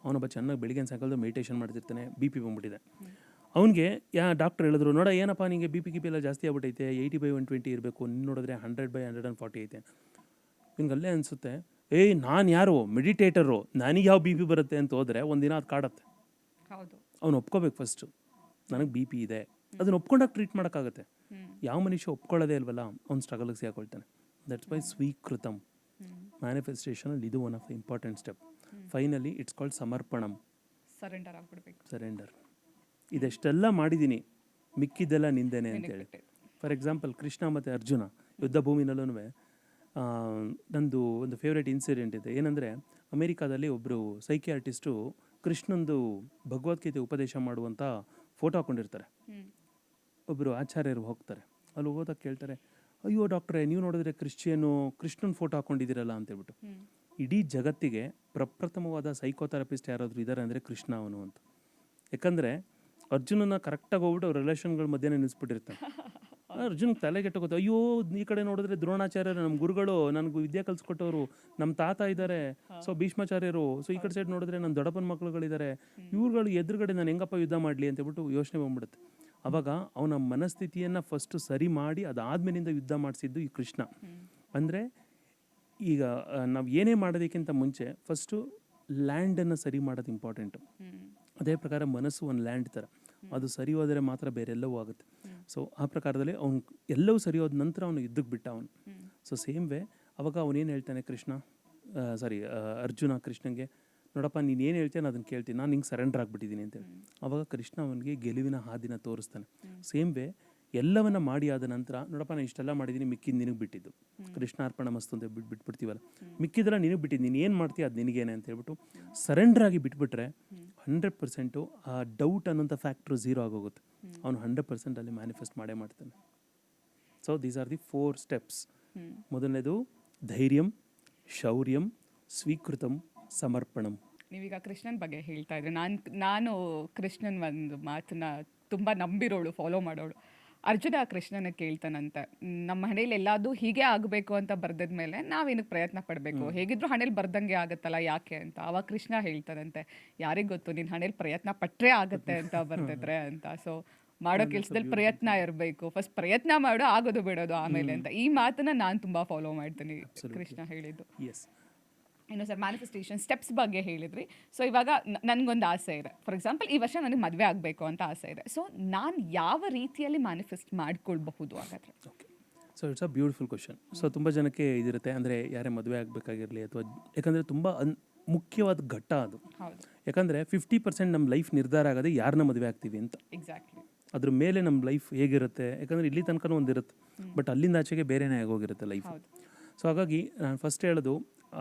ಅವನೊಬ್ಬ ಚೆನ್ನಾಗಿ ಬೆಳಿಗ್ಗೆ ಸಾಯಂಕಾಲದ ಮೆಡಿಟೇಷನ್ ಮಾಡ್ತಿರ್ತಾನೆ, BP ಬಂದ್ಬಿಟ್ಟಿದೆ ಅವನಿಗೆ. ಡಾಕ್ಟರ್ ಹೇಳಿದ್ರು, ನೋಡ ಏನಪ್ಪ ನಿಮಗೆ BP ಎಲ್ಲ ಜಾಸ್ತಿ ಆಗ್ಬಿಟ್ಟೈತೆ, 80/120 ಇರಬೇಕು, ನೀನು ನೋಡಿದ್ರೆ 100/140 ಐತೆ. ನಿನ್ಗೆ ಅಲ್ಲೇ ಅನಿಸುತ್ತೆ, ನಾನು ಯಾರು ಮೆಡಿಟೇಟರು, ನನಗೆ ಯಾವ BP ಬರುತ್ತೆ ಅಂತ ಹೋದರೆ ಒಂದಿನ ಅದು ಕಾಡತ್ತೆ. ಅವ್ನು ಒಪ್ಕೋಬೇಕು ಫಸ್ಟು, ನನಗೆ BP ಇದೆ. ಅದನ್ನು ಒಪ್ಕೊಂಡಾಗ ಟ್ರೀಟ್ ಮಾಡೋಕ್ಕಾಗತ್ತೆ. ಯಾವ ಮನುಷ್ಯ ಒಪ್ಕೊಳ್ಳೋದೇ ಇಲ್ವಲ್ಲ, ಅವ್ನು ಸ್ಟ್ರಗಲ್ಗೆ ಸಿಗಾಕೊಳ್ತಾನೆ. ದಟ್ಸ್ ವೈ ಸ್ವೀಕೃತಂ ಮ್ಯಾನಿಫೆಸ್ಟೇಷನಲ್ಲಿ ಇದು one of the important step. Finally it's called ಸಮರ್ಪಣಂ, ಸರೆಂಡರ್ ಆಗ್ಬಿಡ್ಬೇಕು. ಸರೆಂಡರ್. ಇದೆಷ್ಟೆಲ್ಲ ಮಾಡಿದ್ದೀನಿ, ಮಿಕ್ಕಿದ್ದೆಲ್ಲ ನಿಂದೇನೆ ಅಂತೇಳಿ. ಫಾರ್ ಎಕ್ಸಾಂಪಲ್, ಕೃಷ್ಣ ಮತ್ತು ಅರ್ಜುನ ಯುದ್ಧ ಭೂಮಿನಲ್ಲೂ ನಂದು ಒಂದು ಫೇವ್ರೇಟ್ ಇನ್ಸಿಡೆಂಟ್ ಇದೆ. ಏನಂದರೆ, ಅಮೇರಿಕಾದಲ್ಲಿ ಒಬ್ಬರು ಸೈಕಿಯಾರ್ಟಿಸ್ಟು ಕೃಷ್ಣಂದು ಭಗವದ್ಗೀತೆ ಉಪದೇಶ ಮಾಡುವಂಥ ಫೋಟೋ ಹಾಕ್ಕೊಂಡಿರ್ತಾರೆ. ಒಬ್ಬರು ಆಚಾರ್ಯರು ಹೋಗ್ತಾರೆ, ಅಲ್ಲಿ ಹೋದಾಗ ಕೇಳ್ತಾರೆ, ಅಯ್ಯೋ ಡಾಕ್ಟ್ರೇ, ನೀವು ನೋಡಿದ್ರೆ ಕೃಷ್ಣನ ಫೋಟೋ ಹಾಕ್ಕೊಂಡಿದ್ದೀರಲ್ಲ ಅಂತೇಳ್ಬಿಟ್ಟು. ಇಡೀ ಜಗತ್ತಿಗೆ ಪ್ರಪ್ರಥಮವಾದ ಸೈಕೋಥೆರಪಿಸ್ಟ್ ಯಾರಾದರೂ ಇದ್ದಾರೆ ಅಂದರೆ ಕೃಷ್ಣ ಅವನು ಅಂತ. ಯಾಕಂದರೆ ಅರ್ಜುನನ ಕರೆಕ್ಟಾಗಿ ಹೋಗ್ಬಿಟ್ಟು ಅವ್ರ ರಿಲೇಷನ್ಗಳ ಮಧ್ಯೆ ನಿಲ್ಲಿಸ್ಬಿಟ್ಟಿರ್ತಾರೆ. ಅರ್ಜುನ್ ತಲೆಗೆಟ್ಟೋಗುತ್ತೆ, ಅಯ್ಯೋ ಈ ಕಡೆ ನೋಡಿದ್ರೆ ದ್ರೋಣಾಚಾರ್ಯರು ನಮ್ಮ ಗುರುಗಳು, ನನಗೂ ವಿದ್ಯೆ ಕಲಿಸ್ಕೊಟ್ಟವರು, ನಮ್ಮ ತಾತ ಇದ್ದಾರೆ, ಸೊ ಭೀಷ್ಮಾಚಾರ್ಯರು, ಸೊ ಈ ಕಡೆ ಸೈಡ್ ನೋಡಿದ್ರೆ ನನ್ನ ದೊಡ್ಡಪ್ಪನ ಮಕ್ಕಳುಗಳಿದ್ದಾರೆ, ಇವ್ರುಗಳು ಎದುರುಗಡೆ ನಾನು ಹೆಂಗಪ್ಪ ಯುದ್ಧ ಮಾಡಲಿ ಅಂತೇಳ್ಬಿಟ್ಟು ಯೋಚನೆ ಬಂದ್ಬಿಡುತ್ತೆ. ಆವಾಗ ಅವನ ಮನಸ್ಥಿತಿಯನ್ನು ಫಸ್ಟು ಸರಿ ಮಾಡಿ ಅದಾದ್ಮೇಲಿಂದ ಯುದ್ಧ ಮಾಡಿಸಿದ್ದು ಈ ಕೃಷ್ಣ. ಅಂದರೆ ಈಗ ನಾವು ಏನೇ ಮಾಡೋದಕ್ಕಿಂತ ಮುಂಚೆ ಫಸ್ಟು ಲ್ಯಾಂಡನ್ನು ಸರಿ ಮಾಡೋದು ಇಂಪಾರ್ಟೆಂಟು. ಅದೇ ಪ್ರಕಾರ ಮನಸ್ಸು ಒಂದು ಲ್ಯಾಂಡ್ ಥರ, ಅದು ಸರಿ ಹೋದರೆ ಮಾತ್ರ ಬೇರೆಲ್ಲವೂ ಆಗುತ್ತೆ. ಸೊ ಆ ಪ್ರಕಾರದಲ್ಲಿ ಅವ್ನು ಎಲ್ಲವೂ ಸರಿ ಹೋದ ನಂತರ ಅವನು ಯುದ್ಧಕ್ಕೆ ಬಿಟ್ಟ ಅವನು. ಸೊ ಸೇಮ್ ವೇ ಅವಾಗ ಅವನೇನು ಹೇಳ್ತಾನೆ ಅರ್ಜುನ ಕೃಷ್ಣಂಗೆ, ನೋಡಪ್ಪ ನೀನು ಏನು ಹೇಳ್ತೀನಿ ನಾನು ಅದನ್ನು ಕೇಳ್ತೀನಿ, ನಾನು ನಿಂಗೆ ಸರೆಂಡರ್ ಆಗಿಬಿಟ್ಟಿದ್ದೀನಿ ಅಂತೇಳಿ. ಆವಾಗ ಕೃಷ್ಣ ಅವನಿಗೆ ಗೆಲುವಿನ ಹಾದಿನ ತೋರಿಸ್ತಾನೆ. ಸೇಮ್ ವೇ ಎಲ್ಲವನ್ನ ಮಾಡಿ ಆದ ನಂತರ ನೋಡಪ್ಪ ನಾನು ಇಷ್ಟೆಲ್ಲ ಮಾಡಿದ್ದೀನಿ, ಮಿಕ್ಕಿದ ನಿನಗೆ ಬಿಟ್ಟಿದ್ದು, ಕೃಷ್ಣಾರ್ಪಣ ಮಸ್ತು ಅಂತ ಬಿಟ್ಬಿಡ್ತೀವಲ್ಲ, ಮಿಕ್ಕಿದೆಲ್ಲ ನಿನಗೆ ಬಿಟ್ಟಿದ್ದು, ನೀನು ಏನು ಮಾಡ್ತೀಯ ಅದು ನಿನಗೇನೆ ಅಂತ ಹೇಳ್ಬಿಟ್ಟು ಸರೆಂಡರ್ ಆಗಿ ಬಿಟ್ಬಿಟ್ರೆ 100% ಆ ಡೌಟ್ ಅನ್ನೋಂಥ ಫ್ಯಾಕ್ಟ್ರು ಝೀರೋ ಆಗೋಗುತ್ತೆ. ಅವನು 100% ಅಲ್ಲಿ ಮ್ಯಾನಿಫೆಸ್ಟ್ ಮಾಡೇ ಮಾಡ್ತಾನೆ. So these are the 4 steps. ಮೊದಲನೇದು ಧೈರ್ಯಂ, ಶೌರ್ಯಂ, ಸ್ವೀಕೃತಂ, ಸಮರ್ಪಣಂ. ನೀವೀಗ ಕೃಷ್ಣನ್ ಬಗ್ಗೆ ಹೇಳ್ತಾ ಇದ್ರಿ. ನಾನು ಕೃಷ್ಣನ್ ಒಂದು ಮಾತನ್ನ ತುಂಬ ನಂಬಿರೋಳು, ಫಾಲೋ ಮಾಡೋಳು. ಅರ್ಜುನ ಕೃಷ್ಣನ ಕೇಳ್ತಾನಂತೆ, ನಮ್ಮ ಹಣೆಯಲ್ಲಿ ಎಲ್ಲಾದು ಹೀಗೆ ಆಗಬೇಕು ಅಂತ ಬರ್ದಿದ್ಮೇಲೆ ನಾವೇನಕ್ಕೆ ಪ್ರಯತ್ನ ಪಡಬೇಕು, ಹೇಗಿದ್ರು ಹಣೆಯಲ್ಲಿ ಬರ್ದಂಗೆ ಆಗುತ್ತಲ್ಲ ಯಾಕೆ ಅಂತ. ಅವಾಗ ಕೃಷ್ಣ ಹೇಳ್ತಾನಂತೆ, ಯಾರಿಗೆ ಗೊತ್ತು ನಿನ್ನ ಹಣೆಯಲ್ಲಿ ಪ್ರಯತ್ನ ಪಟ್ಟರೆ ಆಗುತ್ತೆ ಅಂತ ಬರ್ದಿದ್ರೆ ಅಂತ. ಸೊ ಮಾಡೋ ಕೆಲಸದಲ್ಲಿ ಪ್ರಯತ್ನ ಇರಬೇಕು, ಫಸ್ಟ್ ಪ್ರಯತ್ನ ಮಾಡು, ಆಗೋದು ಬಿಡೋದು ಆಮೇಲೆ ಅಂತ. ಈ ಮಾತನ್ನ ನಾನು ತುಂಬ ಫಾಲೋ ಮಾಡ್ತೀನಿ, ಕೃಷ್ಣ ಹೇಳಿದ್ದು. ಎಸ್. ಇನ್ನು ಸರ್ ಮ್ಯಾನಿಫೆಸ್ಟೇಷನ್ ಸ್ಟೆಪ್ಸ್ ಬಗ್ಗೆ ಹೇಳಿದ್ರಿ. ಸೊ ಇವಾಗ ನನಗೊಂದು ಆಸೆ ಇದೆ, ಫಾರ್ ಎಕ್ಸಾಂಪಲ್ ಈ ವರ್ಷ ನನಗೆ ಮದುವೆ ಆಗಬೇಕು ಅಂತ ಆಸೆ ಇದೆ. ಸೊ ನಾನು ಯಾವ ರೀತಿಯಲ್ಲಿ ಮ್ಯಾನಿಫೆಸ್ಟ್ ಮಾಡ್ಕೊಳ್ಬಹುದು ಹಾಗಾದರೆ? Okay, so it's a beautiful question. So ತುಂಬ ಜನಕ್ಕೆ ಇದಿರುತ್ತೆ, ಅಂದರೆ ಯಾರೇ ಮದುವೆ ಆಗಬೇಕಾಗಿರಲಿ ಅಥವಾ ಯಾಕಂದರೆ ತುಂಬ ಮುಖ್ಯವಾದ ಘಟ್ಟ ಅದು. ಹೌದು, ಯಾಕಂದರೆ 50% ನಮ್ಮ ಲೈಫ್ ನಿರ್ಧಾರ ಆಗೋದೇ ಯಾರನ್ನ ಮದುವೆ ಆಗ್ತೀವಿ ಅಂತ. ಎಕ್ಸಾಕ್ಟ್ಲಿ. ಅದ್ರ ಮೇಲೆ ನಮ್ಮ ಲೈಫ್ ಹೇಗಿರುತ್ತೆ, ಯಾಕಂದರೆ ಇಲ್ಲಿ ತನಕ ಒಂದಿರುತ್ತೆ, ಬಟ್ ಅಲ್ಲಿಂದ ಆಚೆಗೆ ಬೇರೆನೇ ಆಗೋಗಿರುತ್ತೆ ಲೈಫ್. ಸೊ ಹಾಗಾಗಿ ನಾನು ಫಸ್ಟ್ ಹೇಳೋದು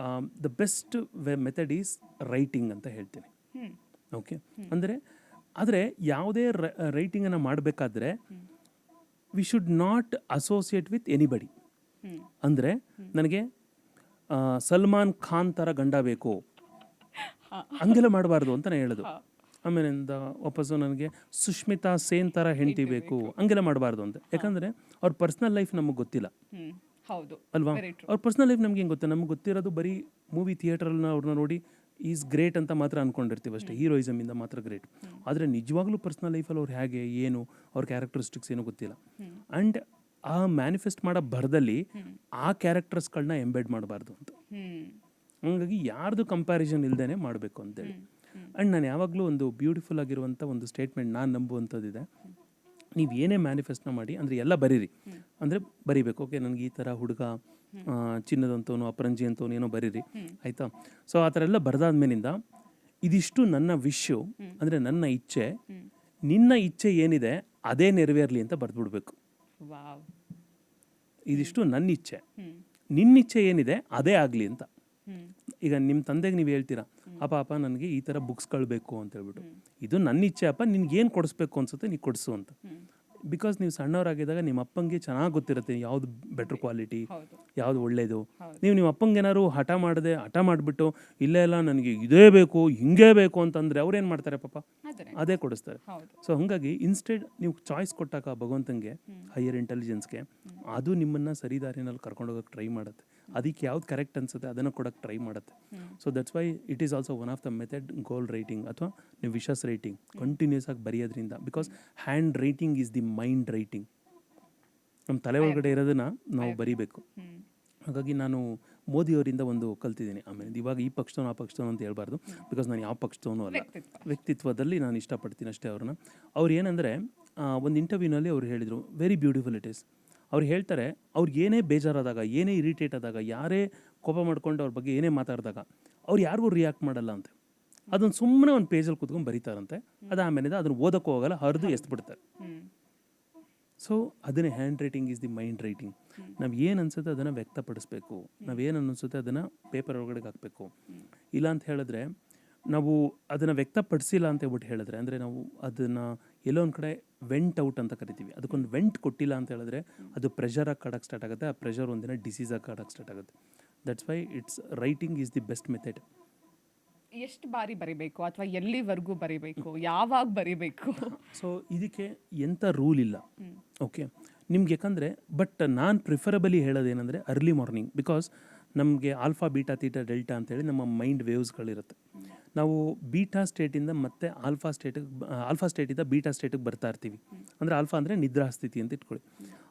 the best method is writing ಅಂತ ಹೇಳ್ತೀನಿ. ಓಕೆ, ಆದರೆ ಯಾವುದೇ ರೈಟಿಂಗನ್ನು ಮಾಡಬೇಕಾದ್ರೆ we should not associate with anybody. ಅಂದರೆ ನನಗೆ ಸಲ್ಮಾನ್ ಖಾನ್ ಥರ ಗಂಡ ಬೇಕು ಹಂಗೆಲ್ಲ ಮಾಡಬಾರ್ದು ಅಂತ ನಾನು ಹೇಳೋದು. ಆಮೇಲಿಂದ ವಾಪಸ್ಸು ನನಗೆ ಸುಷ್ಮಿತಾ ಸೇನ್ ಥರ ಹೆಂಡತಿ ಬೇಕು ಹಂಗೆಲ್ಲ ಮಾಡಬಾರ್ದು ಅಂತ. ಯಾಕಂದರೆ ಅವ್ರ ಪರ್ಸ್ನಲ್ ಲೈಫ್ ನಮಗೆ ಗೊತ್ತಿಲ್ಲ. ಹೌದು ಅಲ್ವಾ? ಅವ್ರ ಪರ್ಸ್ನಲ್ ಲೈಫ್ ನಮ್ಗೆ ಹೆಂಗೆ ಗೊತ್ತು? ನಮ್ಗೆ ಗೊತ್ತಿರೋದು ಬರೀ ಮೂವಿ ಥಿಯೇಟ್ರಲ್ಲಿ ಅವ್ರನ್ನ ನೋಡಿ ಈಸ್ ಗ್ರೇಟ್ ಅಂತ ಮಾತ್ರ ಅಂದ್ಕೊಂಡಿರ್ತೀವಿ ಅಷ್ಟೇ, ಹೀರೋಯಿಸಮಿಂದ ಮಾತ್ರ ಗ್ರೇಟ್. ಆದರೆ ನಿಜವಾಗ್ಲೂ ಪರ್ಸ್ನಲ್ ಲೈಫಲ್ಲಿ ಅವ್ರು ಹೇಗೆ, ಏನು ಅವ್ರ ಕ್ಯಾರೆಕ್ಟರಿಸ್ಟಿಕ್ಸ್ ಏನೂ ಗೊತ್ತಿಲ್ಲ. ಆ್ಯಂಡ್ ಆ ಮ್ಯಾನಿಫೆಸ್ಟ್ ಮಾಡೋ ಭರದಲ್ಲಿ ಆ ಕ್ಯಾರೆಕ್ಟರ್ಸ್ಗಳನ್ನ ಎಂಬೆಡ್ ಮಾಡಬಾರ್ದು ಅಂತ. ಹಂಗಾಗಿ ಯಾರ್ದು ಕಂಪ್ಯಾರಿಸನ್ ಇಲ್ದೇ ಮಾಡಬೇಕು ಅಂತೇಳಿ. ಆ್ಯಂಡ್ ನಾನು ಯಾವಾಗಲೂ ಒಂದು ಬ್ಯೂಟಿಫುಲ್ ಆಗಿರುವಂಥ ಒಂದು ಸ್ಟೇಟ್ಮೆಂಟ್ ನಾನು ನಂಬುವಂಥದ್ದಿದೆ, ನೀವು ಏನೇ ಮ್ಯಾನಿಫೆಸ್ಟ್ನ ಮಾಡಿ ಅಂದರೆ ಎಲ್ಲ ಬರೀರಿ, ಅಂದರೆ ಬರೀಬೇಕು. ಓಕೆ, ನನಗೆ ಈ ಥರ ಹುಡುಗ ಚಿನ್ನದಂತವನು ಅಪರಂಜಿ ಅಂತವನು ಏನೋ ಬರೀರಿ, ಆಯಿತಾ? ಸೊ ಆ ಥರ ಎಲ್ಲ ಬರೆದಾದ್ಮೇಲಿಂದ ಇದಿಷ್ಟು ನನ್ನ ವಿಶ್ಯು, ಅಂದರೆ ನನ್ನ ಇಚ್ಛೆ, ನಿನ್ನ ಇಚ್ಛೆ ಏನಿದೆ ಅದೇ ನೆರವೇರಲಿ ಅಂತ ಬರೆದ್ಬಿಡ್ಬೇಕು. ಇದಿಷ್ಟು ನನ್ನ ಇಚ್ಛೆ, ನಿನ್ನ ಇಚ್ಛೆ ಏನಿದೆ ಅದೇ ಆಗಲಿ ಅಂತ. ಈಗ ನಿಮ್ಮ ತಂದೆಗೆ ನೀವು ಹೇಳ್ತೀರಾ, ಅಪ್ಪ ನನಗೆ ಈ ಥರ ಬುಕ್ಸ್ಗಳು ಬೇಕು ಅಂತ ಹೇಳ್ಬಿಟ್ಟು, ಇದು ನನ್ನ ಇಚ್ಛೆ ಅಪ್ಪ, ನಿನ್ಗೇನು ಕೊಡಿಸ್ಬೇಕು ಅನ್ಸುತ್ತೆ ನೀನು ಕೊಡಿಸು ಅಂತ. ಬಿಕಾಸ್ ನೀವು ಸಣ್ಣವರಾಗಿದ್ದಾಗ ನಿಮ್ಮ ಅಪ್ಪಂಗೆ ಚೆನ್ನಾಗಿ ಗೊತ್ತಿರುತ್ತೆ ಯಾವುದು ಬೆಟರ್ ಕ್ವಾಲಿಟಿ, ಯಾವುದು ಒಳ್ಳೆಯದು. ನೀವು ನಿಮ್ಮ ಅಪ್ಪಂಗೆ ಏನಾದ್ರು ಹಠ ಮಾಡಿಬಿಟ್ಟು ಇಲ್ಲೇ ಎಲ್ಲ ನನಗೆ ಇದೇ ಬೇಕು ಹಿಂಗೇ ಬೇಕು ಅಂತಂದರೆ ಅವ್ರು ಏನು ಮಾಡ್ತಾರೆ ಪಾಪ, ಅದೇ ಕೊಡಿಸ್ತಾರೆ. ಸೊ ಹಾಗಾಗಿ ಇನ್ಸ್ಟೆಡ್ ನೀವು ಚಾಯ್ಸ್ ಕೊಟ್ಟಾಗ ಭಗವಂತಂಗೆ, ಹೈಯರ್ ಇಂಟೆಲಿಜೆನ್ಸ್ಗೆ, ಅದು ನಿಮ್ಮನ್ನು ಸರಿದಾರಿನಲ್ಲಿ ಕರ್ಕೊಂಡೋಗಕ್ಕೆ ಟ್ರೈ ಮಾಡುತ್ತೆ. ಅದಕ್ಕೆ ಯಾವ್ದು ಕರೆಕ್ಟ್ ಅನ್ಸುತ್ತೆ ಅದನ್ನು ಕೊಡೋಕ್ಕೆ ಟ್ರೈ ಮಾಡುತ್ತೆ. So that's why it is also one of the method goal writing ಅಥವಾ ನೀವು ವಿಶಸ್ ರೈಟಿಂಗ್, ಕಂಟಿನ್ಯೂಸ್ ಆಗಿ ಬರೆಯೋದ್ರಿಂದ. Because hand writing is the mind writing. ನಮ್ಮ ತಲೆ ಒಳಗಡೆ ಇರೋದನ್ನ ನಾವು ಬರೀಬೇಕು. ಹಾಗಾಗಿ ನಾನು ಮೋದಿಯವರಿಂದ ಒಂದು ಕಲ್ತಿದ್ದೀನಿ. ಆಮೇಲೆ ಇವಾಗ ಈ ಪಕ್ಷದವನು ಆ ಪಕ್ಷದವನು ಅಂತ ಹೇಳ್ಬಾರ್ದು, ಬಿಕಾಸ್ ನಾನು ಯಾವ ಪಕ್ಷದವನು ಅಲ್ಲ, ವ್ಯಕ್ತಿತ್ವದಲ್ಲಿ ನಾನು ಇಷ್ಟಪಡ್ತೀನಿ ಅಷ್ಟೇ ಅವ್ರನ್ನ. ಅವ್ರು ಏನಂದರೆ ಒಂದು ಇಂಟರ್ವ್ಯೂನಲ್ಲಿ ಅವ್ರು ಹೇಳಿದರು, ವೆರಿ ಬ್ಯೂಟಿಫುಲ್ ಇಟ್ ಈಸ್. ಅವ್ರು ಹೇಳ್ತಾರೆ, ಅವ್ರಿಗೆ ಏನೇ ಬೇಜಾರಾದಾಗ, ಏನೇ ಇರಿಟೇಟ್ ಆದಾಗ, ಯಾರೇ ಕೋಪ ಮಾಡ್ಕೊಂಡು ಅವ್ರ ಬಗ್ಗೆ ಏನೇ ಮಾತಾಡಿದಾಗ ಅವ್ರು ಯಾರಿಗೂ ರಿಯಾಕ್ಟ್ ಮಾಡಲ್ಲ ಅಂತೆ. ಅದನ್ನು ಸುಮ್ಮನೆ ಒಂದು ಪೇಜಲ್ಲಿ ಕೂತ್ಕೊಂಡು ಬರೀತಾರಂತೆ. ಅದು ಆಮೇಲೆ ಅದನ್ನು ಓದೋಕ್ಕೂ ಹೋಗಲ್ಲ, ಹರಿದು ಎಸ್ಬಿಡ್ತಾರೆ. ಸೊ ಅದನ್ನೇ hand writing is the mind writing. ನಾವು ಏನು ಅನ್ಸುತ್ತೆ ಅದನ್ನು ವ್ಯಕ್ತಪಡಿಸ್ಬೇಕು, ನಾವೇನು ಅನಿಸುತ್ತೆ ಅದನ್ನು ಪೇಪರ್ ಒಳಗಡೆ ಹಾಕಬೇಕು. ಇಲ್ಲ ಅಂತ ಹೇಳಿದ್ರೆ ನಾವು ಅದನ್ನು ವ್ಯಕ್ತಪಡಿಸಿಲ್ಲ ಅಂತ ಹೇಳ್ಬಿಟ್ಟು ಹೇಳಿದ್ರೆ, ಅಂದರೆ ನಾವು ಅದನ್ನು ಎಲ್ಲೋ ಒಂದು ಕಡೆ ವೆಂಟ್ ಔಟ್ ಅಂತ ಕರಿತೀವಿ, ಅದಕ್ಕೊಂದು ವೆಂಟ್ ಕೊಟ್ಟಿಲ್ಲ ಅಂತ ಹೇಳಿದ್ರೆ ಅದು ಪ್ರೆಷರಾಗಿ ಕಾಡೋಕ್ಕೆ ಸ್ಟಾರ್ಟ್ ಆಗುತ್ತೆ. ಆ ಪ್ರೆಷರ್ ಒಂದಿನ ಡಿಸೀಸಾಗಿ ಕಾಡೋಕ್ಕೆ ಸ್ಟಾರ್ಟ್ ಆಗುತ್ತೆ. That's why it's writing is the best method. ಎಷ್ಟು ಬಾರಿ ಬರಿಬೇಕು ಅಥವಾ ಎಲ್ಲಿವರೆಗೂ ಬರಿಬೇಕು, ಯಾವಾಗ ಬರಿಬೇಕು? ಸೊ ಇದಕ್ಕೆ ಎಂಥ ರೂಲ್ ಇಲ್ಲ. ಓಕೆ, ನಿಮ್ಗೆ ಯಾಕಂದರೆ ಬಟ್ ನಾನು ಪ್ರಿಫರಬಲಿ ಹೇಳೋದೇನೆಂದರೆ ಅರ್ಲಿ ಮಾರ್ನಿಂಗ್. ಬಿಕಾಸ್ ನಮಗೆ ಆಲ್ಫಾ ಬೀಟಾ ತೀಟಾ ಡೆಲ್ಟಾ ಅಂತೇಳಿ ನಮ್ಮ ಮೈಂಡ್ ವೇವ್ಸ್ಗಳಿರುತ್ತೆ. ನಾವು ಬೀಟಾ ಸ್ಟೇಟಿಂದ ಮತ್ತೆ ಆಲ್ಫಾ ಸ್ಟೇಟಿಂದ ಬೀಟಾ ಸ್ಟೇಟಿಗೆ ಬರ್ತಾ ಇರ್ತೀವಿ. ಅಂದರೆ ಆಲ್ಫಾ ಅಂದರೆ ನಿದ್ರಾ ಸ್ಥಿತಿ ಅಂತ ಇಟ್ಕೊಳ್ಳಿ.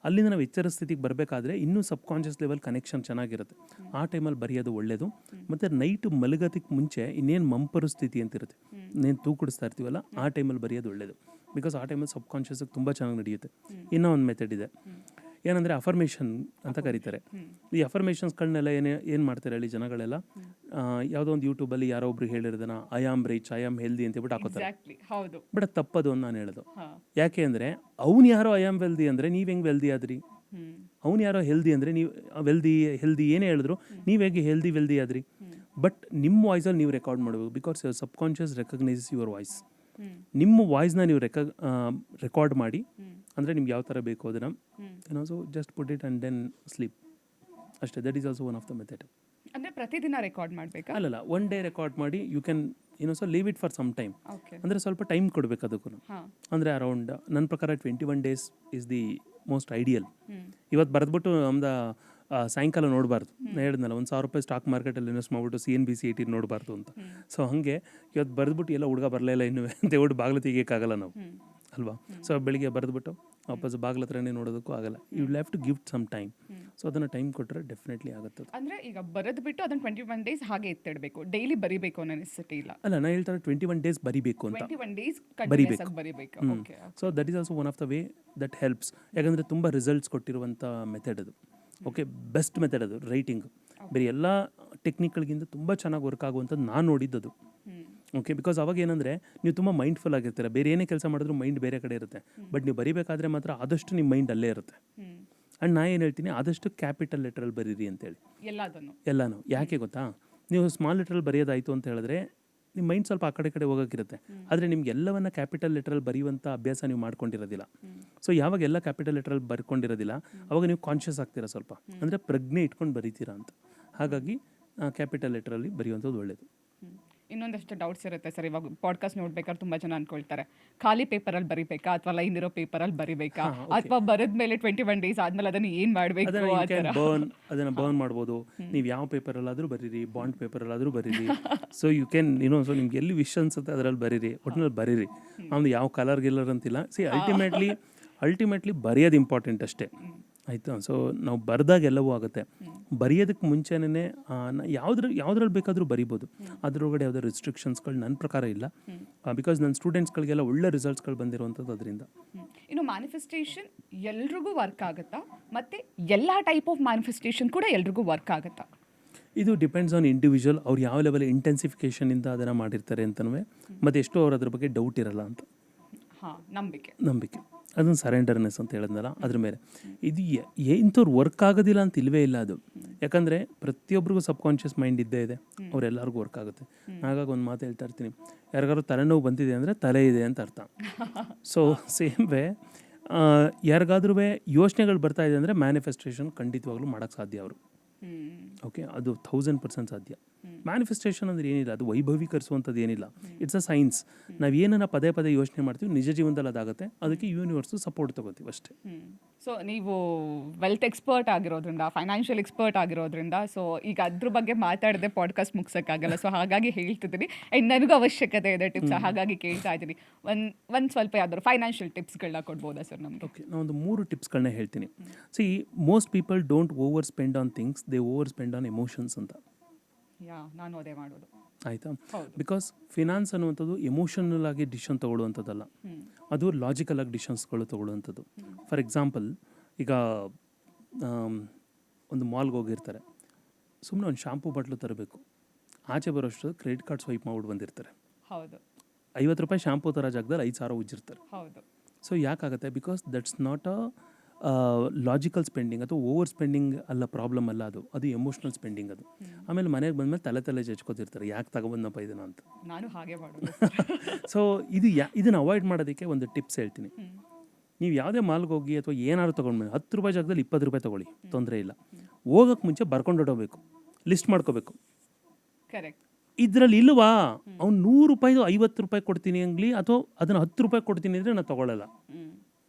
ಅಲ್ಲಿಂದ ನಾವು ಎಚ್ಚರ ಸ್ಥಿತಿಗೆ ಬರಬೇಕಾದ್ರೆ ಇನ್ನೂ ಸಬ್ಕಾನ್ಷಿಯಸ್ ಲೆವೆಲ್ ಕನೆಕ್ಷನ್ ಚೆನ್ನಾಗಿರುತ್ತೆ. ಆ ಟೈಮಲ್ಲಿ ಬರೆಯೋದು ಒಳ್ಳೆಯದು. ಮತ್ತು ನೈಟ್ ಮಲಗೋದಕ್ಕೆ ಮುಂಚೆ ಇನ್ನೇನು ಮಂಪರು ಸ್ಥಿತಿ ಅಂತ ಇರುತ್ತೆ, ಇನ್ನೇನು ತೂಕಡಿಸ್ತಾ ಇರ್ತೀವಲ್ಲ, ಆ ಟೈಮಲ್ಲಿ ಬರೆಯೋದು ಒಳ್ಳೆಯದು. ಬಿಕಾಸ್ ಆ ಟೈಮಲ್ಲಿ ಸಬ್ಕಾನ್ಷಿಯಸ್ಗೆ ತುಂಬ ಚೆನ್ನಾಗಿ ನಡೆಯುತ್ತೆ. ಇನ್ನೂ ಒಂದು ಮೆಥಡ್ ಇದೆ, ಏನಂದರೆ ಅಫರ್ಮೇಷನ್ ಅಂತ ಕರೀತಾರೆ. ಈ ಅಫರ್ಮೇಷನ್ಸ್ಗಳನ್ನೆಲ್ಲ ಏನು ಮಾಡ್ತಾರೆ ಹೇಳಿ ಜನಗಳೆಲ್ಲ, ಯಾವುದೋ ಒಂದು ಯೂಟ್ಯೂಬಲ್ಲಿ ಯಾರೋ ಒಬ್ರು ಹೇಳಿರೋದನ್ನ I am rich, I am healthy ಅಂತೇಳ್ಬಿಟ್ಟು ಹಾಕೋತಾರೆ. ಎಕ್ಸಾಕ್ಟ್ಲಿ, ಹೌದು. ಬಟ್ ಅದು ತಪ್ಪದು ಅಂತ ನಾನು ಹೇಳೋದು. ಹಾ. ಯಾಕೆ ಅಂದರೆ ಅವ್ನು ಯಾರೋ ಐ ಆಮ್ ವೆಲ್ದಿ ಅಂದರೆ ನೀವು ಹೆಂಗೆ ವೆಲ್ದಿ ಆದ್ರಿ? ಅವ್ನು ಯಾರೋ ಹೆಲ್ದಿ ಅಂದರೆ ನೀವು ಹೆಲ್ದಿ ಏನೇ ಹೇಳಿದ್ರು ನೀವು ಹೇಗೆ ವೆಲ್ದಿ ಆದ್ರಿ? ಬಟ್ ನಿಮ್ಮ ವಾಯ್ಸಲ್ಲಿ ನೀವು ರೆಕಾರ್ಡ್ ಮಾಡಬೇಕು, because your sub conscious recognises your voice. ನಿಮ್ಮ ವಾಯ್ಸ್ನ ನೀವು ರೆಕಾರ್ಡ್ ಮಾಡಿ, ಅಂದರೆ ನಿಮ್ಗೆ ಯಾವ ಥರ ಬೇಕು ಅದನ್ನು so just put it and then sleep ಅಷ್ಟೇ. That is also one of the method. ಅಂದ್ರೆ ಪ್ರತಿದಿನ ರೆಕಾರ್ಡ್ ಮಾಡಬೇಕಾ? ಅಲ್ಲಲ್ಲ, ಒನ್ ಡೇ ರೆಕಾರ್ಡ್ ಮಾಡಿ you can so leave it for some time. Okay. ಅಂದರೆ ಸ್ವಲ್ಪ ಟೈಮ್ ಕೊಡಬೇಕು ಅದಕ್ಕೂ. ಹಾಂ. ಅಂದರೆ ಅರೌಂಡ್ ನನ್ನ ಪ್ರಕಾರ 21 days is the most ideal. ಇವತ್ತು ಬರೆದ್ಬಿಟ್ಟು ನಮ್ದು ಸಾಯಂಕಾಲ ನೋಡಬಾರ್ದು. ನಾನು ಹೇಳಿದ್ನಲ್ಲ, $1,000 ಸ್ಟಾಕ್ ಮಾರ್ಕೆಟಲ್ಲಿ ಇನ್ವೆಸ್ಟ್ ಮಾಡಿಬಿಟ್ಟು CNBC 18 ನೋಡಬಾರ್ದು ಅಂತ. ಸೊ ಹಾಗೆ ಇವತ್ತು ಬರೆದ್ಬಿಟ್ಟು ಎಲ್ಲ ಹುಡುಗ ಬರಲಿಲ್ಲ ಇನ್ನೂ ಅಂತ ಹೇಳ್ಬಿಟ್ಟು ಬಾಗಿಲು ತೆಗಿಯೋಕ್ಕಾಗಲ್ಲ ನಾವು ಅಲ್ವಾ? ಸೊ ಬೆಳಿಗ್ಗೆ ಬರೆದ್ಬಿಟ್ಟು ವಾಪಸ್ ಬಾಗಿಲ ಹತ್ರನೇ ನೋಡೋದಕ್ಕೂ ಆಗಲ್ಲ. You have to give some time. So ಅದನ್ನು ಟೈಮ್ ಕೊಟ್ಟರೆ ಡೆಫಿನೆಟ್ಲಿ ಆಗುತ್ತೆ. ಅಂದ್ರೆ ಈಗ ಬರೆದು ಬಿಟ್ಟು ಅದನ್ನ 21 days ಹಾಗೆ ಎತ್ತಿಡಬೇಕು, ಡೈಲಿ ಬರಿಬೇಕು ಅನ್ನೋ ನೆಸೆಸಿಟಿ ಇಲ್ಲ. ಅಲ್ಲ, ನಾನು ಹೇಳ್ತಾರೆ 21 days ಬರಿಬೇಕು ಅಂತ. 21 days ಕಂಟಿನ್ಯೂಸ್ ಆಗಿ ಬರಿಬೇಕು. Okay. So that is also one of the way that helps. ಯಾಕಂದರೆ ತುಂಬ ರಿಸಲ್ಟ್ಸ್ ಕೊಟ್ಟಿರುವಂಥ ಮೆಥಡ್ ಅದು. ಓಕೆ, ಬೆಸ್ಟ್ ಮೆಥಡ್ ಅದು ರೈಟಿಂಗ್. ಬೇರೆ ಎಲ್ಲ ಟೆಕ್ನಿಕ್ಗಳಿಗಿಂತ ತುಂಬ ಚೆನ್ನಾಗಿ ವರ್ಕ್ ಆಗುವಂಥದ್ದು ನಾನು ನೋಡಿದ್ದದು. ಓಕೆ, ಬಿಕಾಸ್ ಅವಾಗ ಏನಂದರೆ ನೀವು ತುಂಬ ಮೈಂಡ್ಫುಲ್ ಆಗಿರ್ತೀರ. ಬೇರೆ ಏನೇ ಕೆಲಸ ಮಾಡಿದ್ರು ಮೈಂಡ್ ಬೇರೆ ಕಡೆ ಇರುತ್ತೆ. ಬಟ್ ನೀವು ಬರಿಬೇಕಾದ್ರೆ ಮಾತ್ರ ಆದಷ್ಟು ನಿಮ್ಮ ಮೈಂಡ್ ಅಲ್ಲೇ ಇರುತ್ತೆ. ಆ್ಯಂಡ್ ನಾ ಏನು ಹೇಳ್ತೀನಿ, ಆದಷ್ಟು ಕ್ಯಾಪಿಟಲ್ ಲೆಟ್ರಲ್ಲಿ ಬರೀರಿ ಅಂತೇಳಿ ಎಲ್ಲನೂ. ಯಾಕೆ ಗೊತ್ತಾ, ನೀವು ಸ್ಮಾಲ್ ಲೆಟ್ರಲ್ಲಿ ಬರೆಯೋದಾಯಿತು ಅಂತ ಹೇಳಿದ್ರೆ ನಿಮ್ಮ ಮೈಂಡ್ ಸ್ವಲ್ಪ ಆ ಕಡೆ ಹೋಗೋಕ್ಕಿರುತ್ತೆ. ಆದರೆ ನಿಮ್ಗೆ ಎಲ್ಲವನ್ನ ಕ್ಯಾಪಿಟಲ್ ಲೆಟ್ರಲ್ಲಿ ಬರೆಯುವಂಥ ಅಭ್ಯಾಸ ನೀವು ಮಾಡ್ಕೊಂಡಿರೋದಿಲ್ಲ. ಸೊ ಯಾವಾಗ ಎಲ್ಲ ಕ್ಯಾಪಿಟಲ್ ಲೆಟ್ರಲ್ಲಿ ಬರ್ಕೊಂಡಿರೋದಿಲ್ಲ ಅವಾಗ ನೀವು ಕಾನ್ಷಿಯಸ್ ಆಗ್ತೀರಾ ಸ್ವಲ್ಪ, ಅಂದರೆ ಪ್ರಜ್ಞೆ ಇಟ್ಕೊಂಡು ಬರೀತೀರಾ ಅಂತ. ಹಾಗಾಗಿ ಕ್ಯಾಪಿಟಲ್ ಲೆಟ್ರಲ್ಲಿ ಬರೆಯುವಂಥದ್ದು ಒಳ್ಳೆಯದು. ಇನ್ನೊಂದಷ್ಟು ಡೌಟ್ಸ್ ಇರುತ್ತೆ ಸರ್. ಇವಾಗ ಪಾಡ್ಕಾಸ್ಟ್ ನೋಡ್ಬೇಕಾದ್ರೆ ತುಂಬ ಜನ ಅನ್ಕೊಳ್ತಾರೆ, ಖಾಲಿ ಪೇಪರಲ್ಲಿ ಬರಿಬೇಕಾ ಅಥವಾ ಲೈನ್ ಇರೋ ಪೇಪರಲ್ಲಿ ಬರಿಬೇಕಾ, ಅಥವಾ ಬರೆದ್ಮೇಲೆ 21 days ಆದ್ಮೇಲೆ ಅದನ್ನು ಏನು ಮಾಡಬೇಕು? ಅದನ್ನು ಬರ್ನ್ ಮಾಡ್ಬೋದು. ನೀವು ಯಾವ ಪೇಪರಲ್ಲಾದರೂ ಬರೀರಿ, ಬಾಂಡ್ ಪೇಪರಲ್ಲಾದರೂ ಬರೀರಿ. ಸೊ ಯು ಕ್ಯಾನ್ ಸೊ ನಿಮ್ಗೆ ಎಲ್ಲಿ ವಿಷ್ ಅನ್ಸುತ್ತೆ ಅದರಲ್ಲಿ ಬರೀರಿ, ಒಟ್ಟಿನಲ್ಲಿ ಬರೀರಿ. ಅವ್ನು ಯಾವ ಕಲರ್ ಗಿಲ್ಲರ್ ಅಂತಿಲ್ಲ. ಅಲ್ಟಿಮೇಟ್ಲಿ ಬರೆಯೋದು ಇಂಪಾರ್ಟೆಂಟ್ ಅಷ್ಟೇ, ಆಯಿತಾ? ಸೊ ನಾವು ಬರೆದಾಗ ಎಲ್ಲವೂ ಆಗುತ್ತೆ. ಬರೆಯೋದಕ್ಕೆ ಮುಂಚೆನೇ ಯಾವುದ್ರಲ್ಲಿ ಬೇಕಾದರೂ ಬರಿಬೋದು. ಅದರೊಳಗಡೆ ಯಾವುದೇ ರಿಸ್ಟ್ರಿಕ್ಷನ್ಸ್ಗಳು ನನ್ನ ಪ್ರಕಾರ ಇಲ್ಲ. ಬಿಕಾಸ್ ನನ್ನ ಸ್ಟೂಡೆಂಟ್ಸ್ಗಳಿಗೆಲ್ಲ ಒಳ್ಳೆ ರಿಸಲ್ಟ್ಸ್ಗಳು ಬಂದಿರುವಂಥದ್ದು ಅದರಿಂದ. ಇನ್ನು ಮ್ಯಾನಿಫೆಸ್ಟೇಷನ್ ಎಲ್ರಿಗೂ ವರ್ಕ್ ಆಗುತ್ತಾ? ಮತ್ತು ಎಲ್ಲ ಟೈಪ್ ಆಫ್ ಮ್ಯಾನಿಫೆಸ್ಟೇಷನ್ ಕೂಡ ಎಲ್ರಿಗೂ ವರ್ಕ್ ಆಗುತ್ತಾ? ಇದು ಡಿಪೆಂಡ್ಸ್ ಆನ್ ಇಂಡಿವಿಜುವಲ್. ಅವ್ರು ಯಾವ ಲೆವೆಲ್ ಇಂಟೆನ್ಸಿಫಿಕೇಷನಿಂದ ಅದನ್ನು ಮಾಡಿರ್ತಾರೆ ಅಂತನೂ, ಮತ್ತು ಎಷ್ಟೋ ಅವ್ರು ಅದ್ರ ಬಗ್ಗೆ ಡೌಟ್ ಇರಲ್ಲ ಅಂತ. ನಂಬಿಕೆ ಅದೊಂದು ಸರೆಂಡರ್ನೆಸ್ ಅಂತ ಹೇಳಿದ್ನಲ್ಲ, ಅದ್ರ ಮೇಲೆ. ಇದು ಇಂಥವ್ರು ವರ್ಕ್ ಆಗೋದಿಲ್ಲ ಅಂತ ಇಲ್ಲವೇ ಇಲ್ಲ ಅದು. ಯಾಕಂದರೆ ಪ್ರತಿಯೊಬ್ಬರಿಗೂ ಸಬ್ ಕಾನ್ಷಿಯಸ್ ಮೈಂಡ್ ಇದ್ದೇ ಇದೆ, ಅವರೆಲ್ಲರಿಗೂ ವರ್ಕ್ ಆಗುತ್ತೆ. ಹಾಗಾಗಿ ಒಂದು ಮಾತು ಹೇಳ್ತಾ ಇರ್ತೀನಿ, ಯಾರಿಗಾದ್ರು ತಲೆನೋವು ಬಂದಿದೆ ಅಂದರೆ ತಲೆ ಇದೆ ಅಂತ ಅರ್ಥ. ಸೊ ಸೇಮ್ ವೇ ಯಾರಿಗಾದ್ರೂ ಯೋಚನೆಗಳು ಬರ್ತಾ ಇದೆ ಅಂದರೆ ಮ್ಯಾನಿಫೆಸ್ಟೇಷನ್ ಖಂಡಿತವಾಗ್ಲೂ ಮಾಡೋಕ್ಕೆ ಸಾಧ್ಯ ಅವರು. ಓಕೆ, ಅದು 1000% ಸಾಧ್ಯ. ಮ್ಯಾನಿಫೆಸ್ಟೇಷನ್ ಅಂದರೆ ಏನಿಲ್ಲ, ಅದು ವೈಭವೀಕರಿಸುವಂಥದ್ದು ಏನಿಲ್ಲ. It's a science. ನಾವು ಏನನ್ನ ಪದೇ ಯೋಚನೆ ಮಾಡ್ತೀವಿ, ನಿಜ ಜೀವನದಲ್ಲಿ ಅದಾಗುತ್ತೆ. ಅದಕ್ಕೆ ಯೂನಿವರ್ಸು ಸಪೋರ್ಟ್ ತಗೋತೀವಿ ಅಷ್ಟೇ. ಸೊ ನೀವು ವೆಲ್ತ್ ಎಕ್ಸ್ಪರ್ಟ್ ಆಗಿರೋದ್ರಿಂದ, ಫೈನಾನ್ಷಿಯಲ್ ಎಕ್ಸ್ಪರ್ಟ್ ಆಗಿರೋದ್ರಿಂದ, ಸೊ ಈಗ ಅದ್ರ ಬಗ್ಗೆ ಮಾತಾಡದೆ ಪಾಡ್ಕಾಸ್ಟ್ ಮುಗ್ಸೋಕ್ಕಾಗಲ್ಲ. ಸೊ ಹಾಗಾಗಿ ಹೇಳ್ತಿದ್ದೀನಿ, ಆ್ಯಂಡ್ ನನಗೂ ಅವಶ್ಯಕತೆ ಇದೆ ಟಿಪ್ಸ್, ಹಾಗಾಗಿ ಕೇಳ್ತಾ ಇದ್ದೀನಿ. ಒಂದು ಸ್ವಲ್ಪ ಯಾವ್ದಾದ್ರು ಫೈನಾನ್ಷಿಯಲ್ ಟಿಪ್ಸ್ಗಳನ್ನ ಕೊಡ್ಬೋದಾ ಸರ್ ನಮಗೆ? ಓಕೆ, ನಾನೊಂದು 3 ಟಿಪ್ಸ್ಗಳನ್ನ ಹೇಳ್ತೀನಿ. C, most people don't over spend on things, they over spend on emotions ಅಂತ. ನಾನು ಅದೇ ಮಾಡೋದು, ಆಯಿತಾ? ಬಿಕಾಸ್ ಫಿನಾನ್ಸ್ ಅನ್ನುವಂಥದ್ದು ಎಮೋಷನಲ್ ಆಗಿ ಡಿಸಿಷನ್ ತೊಗೊಳ್ಳುವಂಥದ್ದಲ್ಲ, ಅದು ಲಾಜಿಕಲ್ ಆಗಿ ಡಿಸಿಷನ್ಸ್ಗಳು ತೊಗೊಳ್ಳುವಂಥದ್ದು. ಫಾರ್ ಎಕ್ಸಾಂಪಲ್, ಈಗ ಒಂದು ಮಾಲ್ಗೆ ಹೋಗಿರ್ತಾರೆ, ಸುಮ್ಮನೆ ಒಂದು ಶಾಂಪೂ ಬಾಟ್ಲು ತರಬೇಕು, ಆಚೆ ಬರೋಷ್ಟು ಕ್ರೆಡಿಟ್ ಕಾರ್ಡ್ ಸ್ವೈಪ್ ಮಾಡ್ಬಿಟ್ಟು ಬಂದಿರ್ತಾರೆ. ಹೌದು, $50 ಶಾಂಪೂ ಥರ ಜಾಗದಲ್ಲಿ 5,000 ಉಜ್ಜಿರ್ತಾರೆ. ಹೌದು. ಸೊ ಯಾಕಾಗುತ್ತೆ? Because that's not a logical spending ಅಥವಾ ಓವರ್ ಸ್ಪೆಂಡಿಂಗ್ ಅಲ್ಲ, ಪ್ರಾಬ್ಲಮ್ ಅಲ್ಲ, ಅದು ಎಮೋಷ್ನಲ್ ಸ್ಪೆಂಡಿಂಗ್ ಅದು. ಆಮೇಲೆ ಮನೆಗೆ ಬಂದಮೇಲೆ ತಲೆ ಜಜ್ಕೋತಿರ್ತಾರೆ, ಯಾಕೆ ತಗೊಬಂದಪ್ಪ ಇದನ್ನು ಅಂತ. ನಾನು ಹಾಗೆ ಮಾಡೋದು. ಸೊ ಇದನ್ನು ಅವಾಯ್ಡ್ ಮಾಡೋದಕ್ಕೆ ಒಂದು ಟಿಪ್ಸ್ ಹೇಳ್ತೀನಿ. ನೀವು ಯಾವುದೇ ಮಾಲ್ಗೆ ಹೋಗಿ ಅಥವಾ ಏನಾದ್ರು ತೊಗೊಂಡ್ಮೇಲೆ $10 ಜಾಗದಲ್ಲಿ $20 ತೊಗೊಳ್ಳಿ, ತೊಂದರೆ ಇಲ್ಲ. ಹೋಗೋಕ್ಕೆ ಮುಂಚೆ ಬರ್ಕೊಂಡು ಹೊಡೋಬೇಕು, ಲಿಸ್ಟ್ ಮಾಡ್ಕೋಬೇಕು. ಕರೆಕ್ಟ್. ಇದರಲ್ಲಿ ಇಲ್ವಾ, ಅವ್ನು $100 $50 ಕೊಡ್ತೀನಿ ಅಂಗಲಿ, ಅಥವಾ ಅದನ್ನು $10 ಕೊಡ್ತೀನಿ ಅಂದರೆ ನಾನು ತೊಗೊಳ್ಳಲ್ಲ.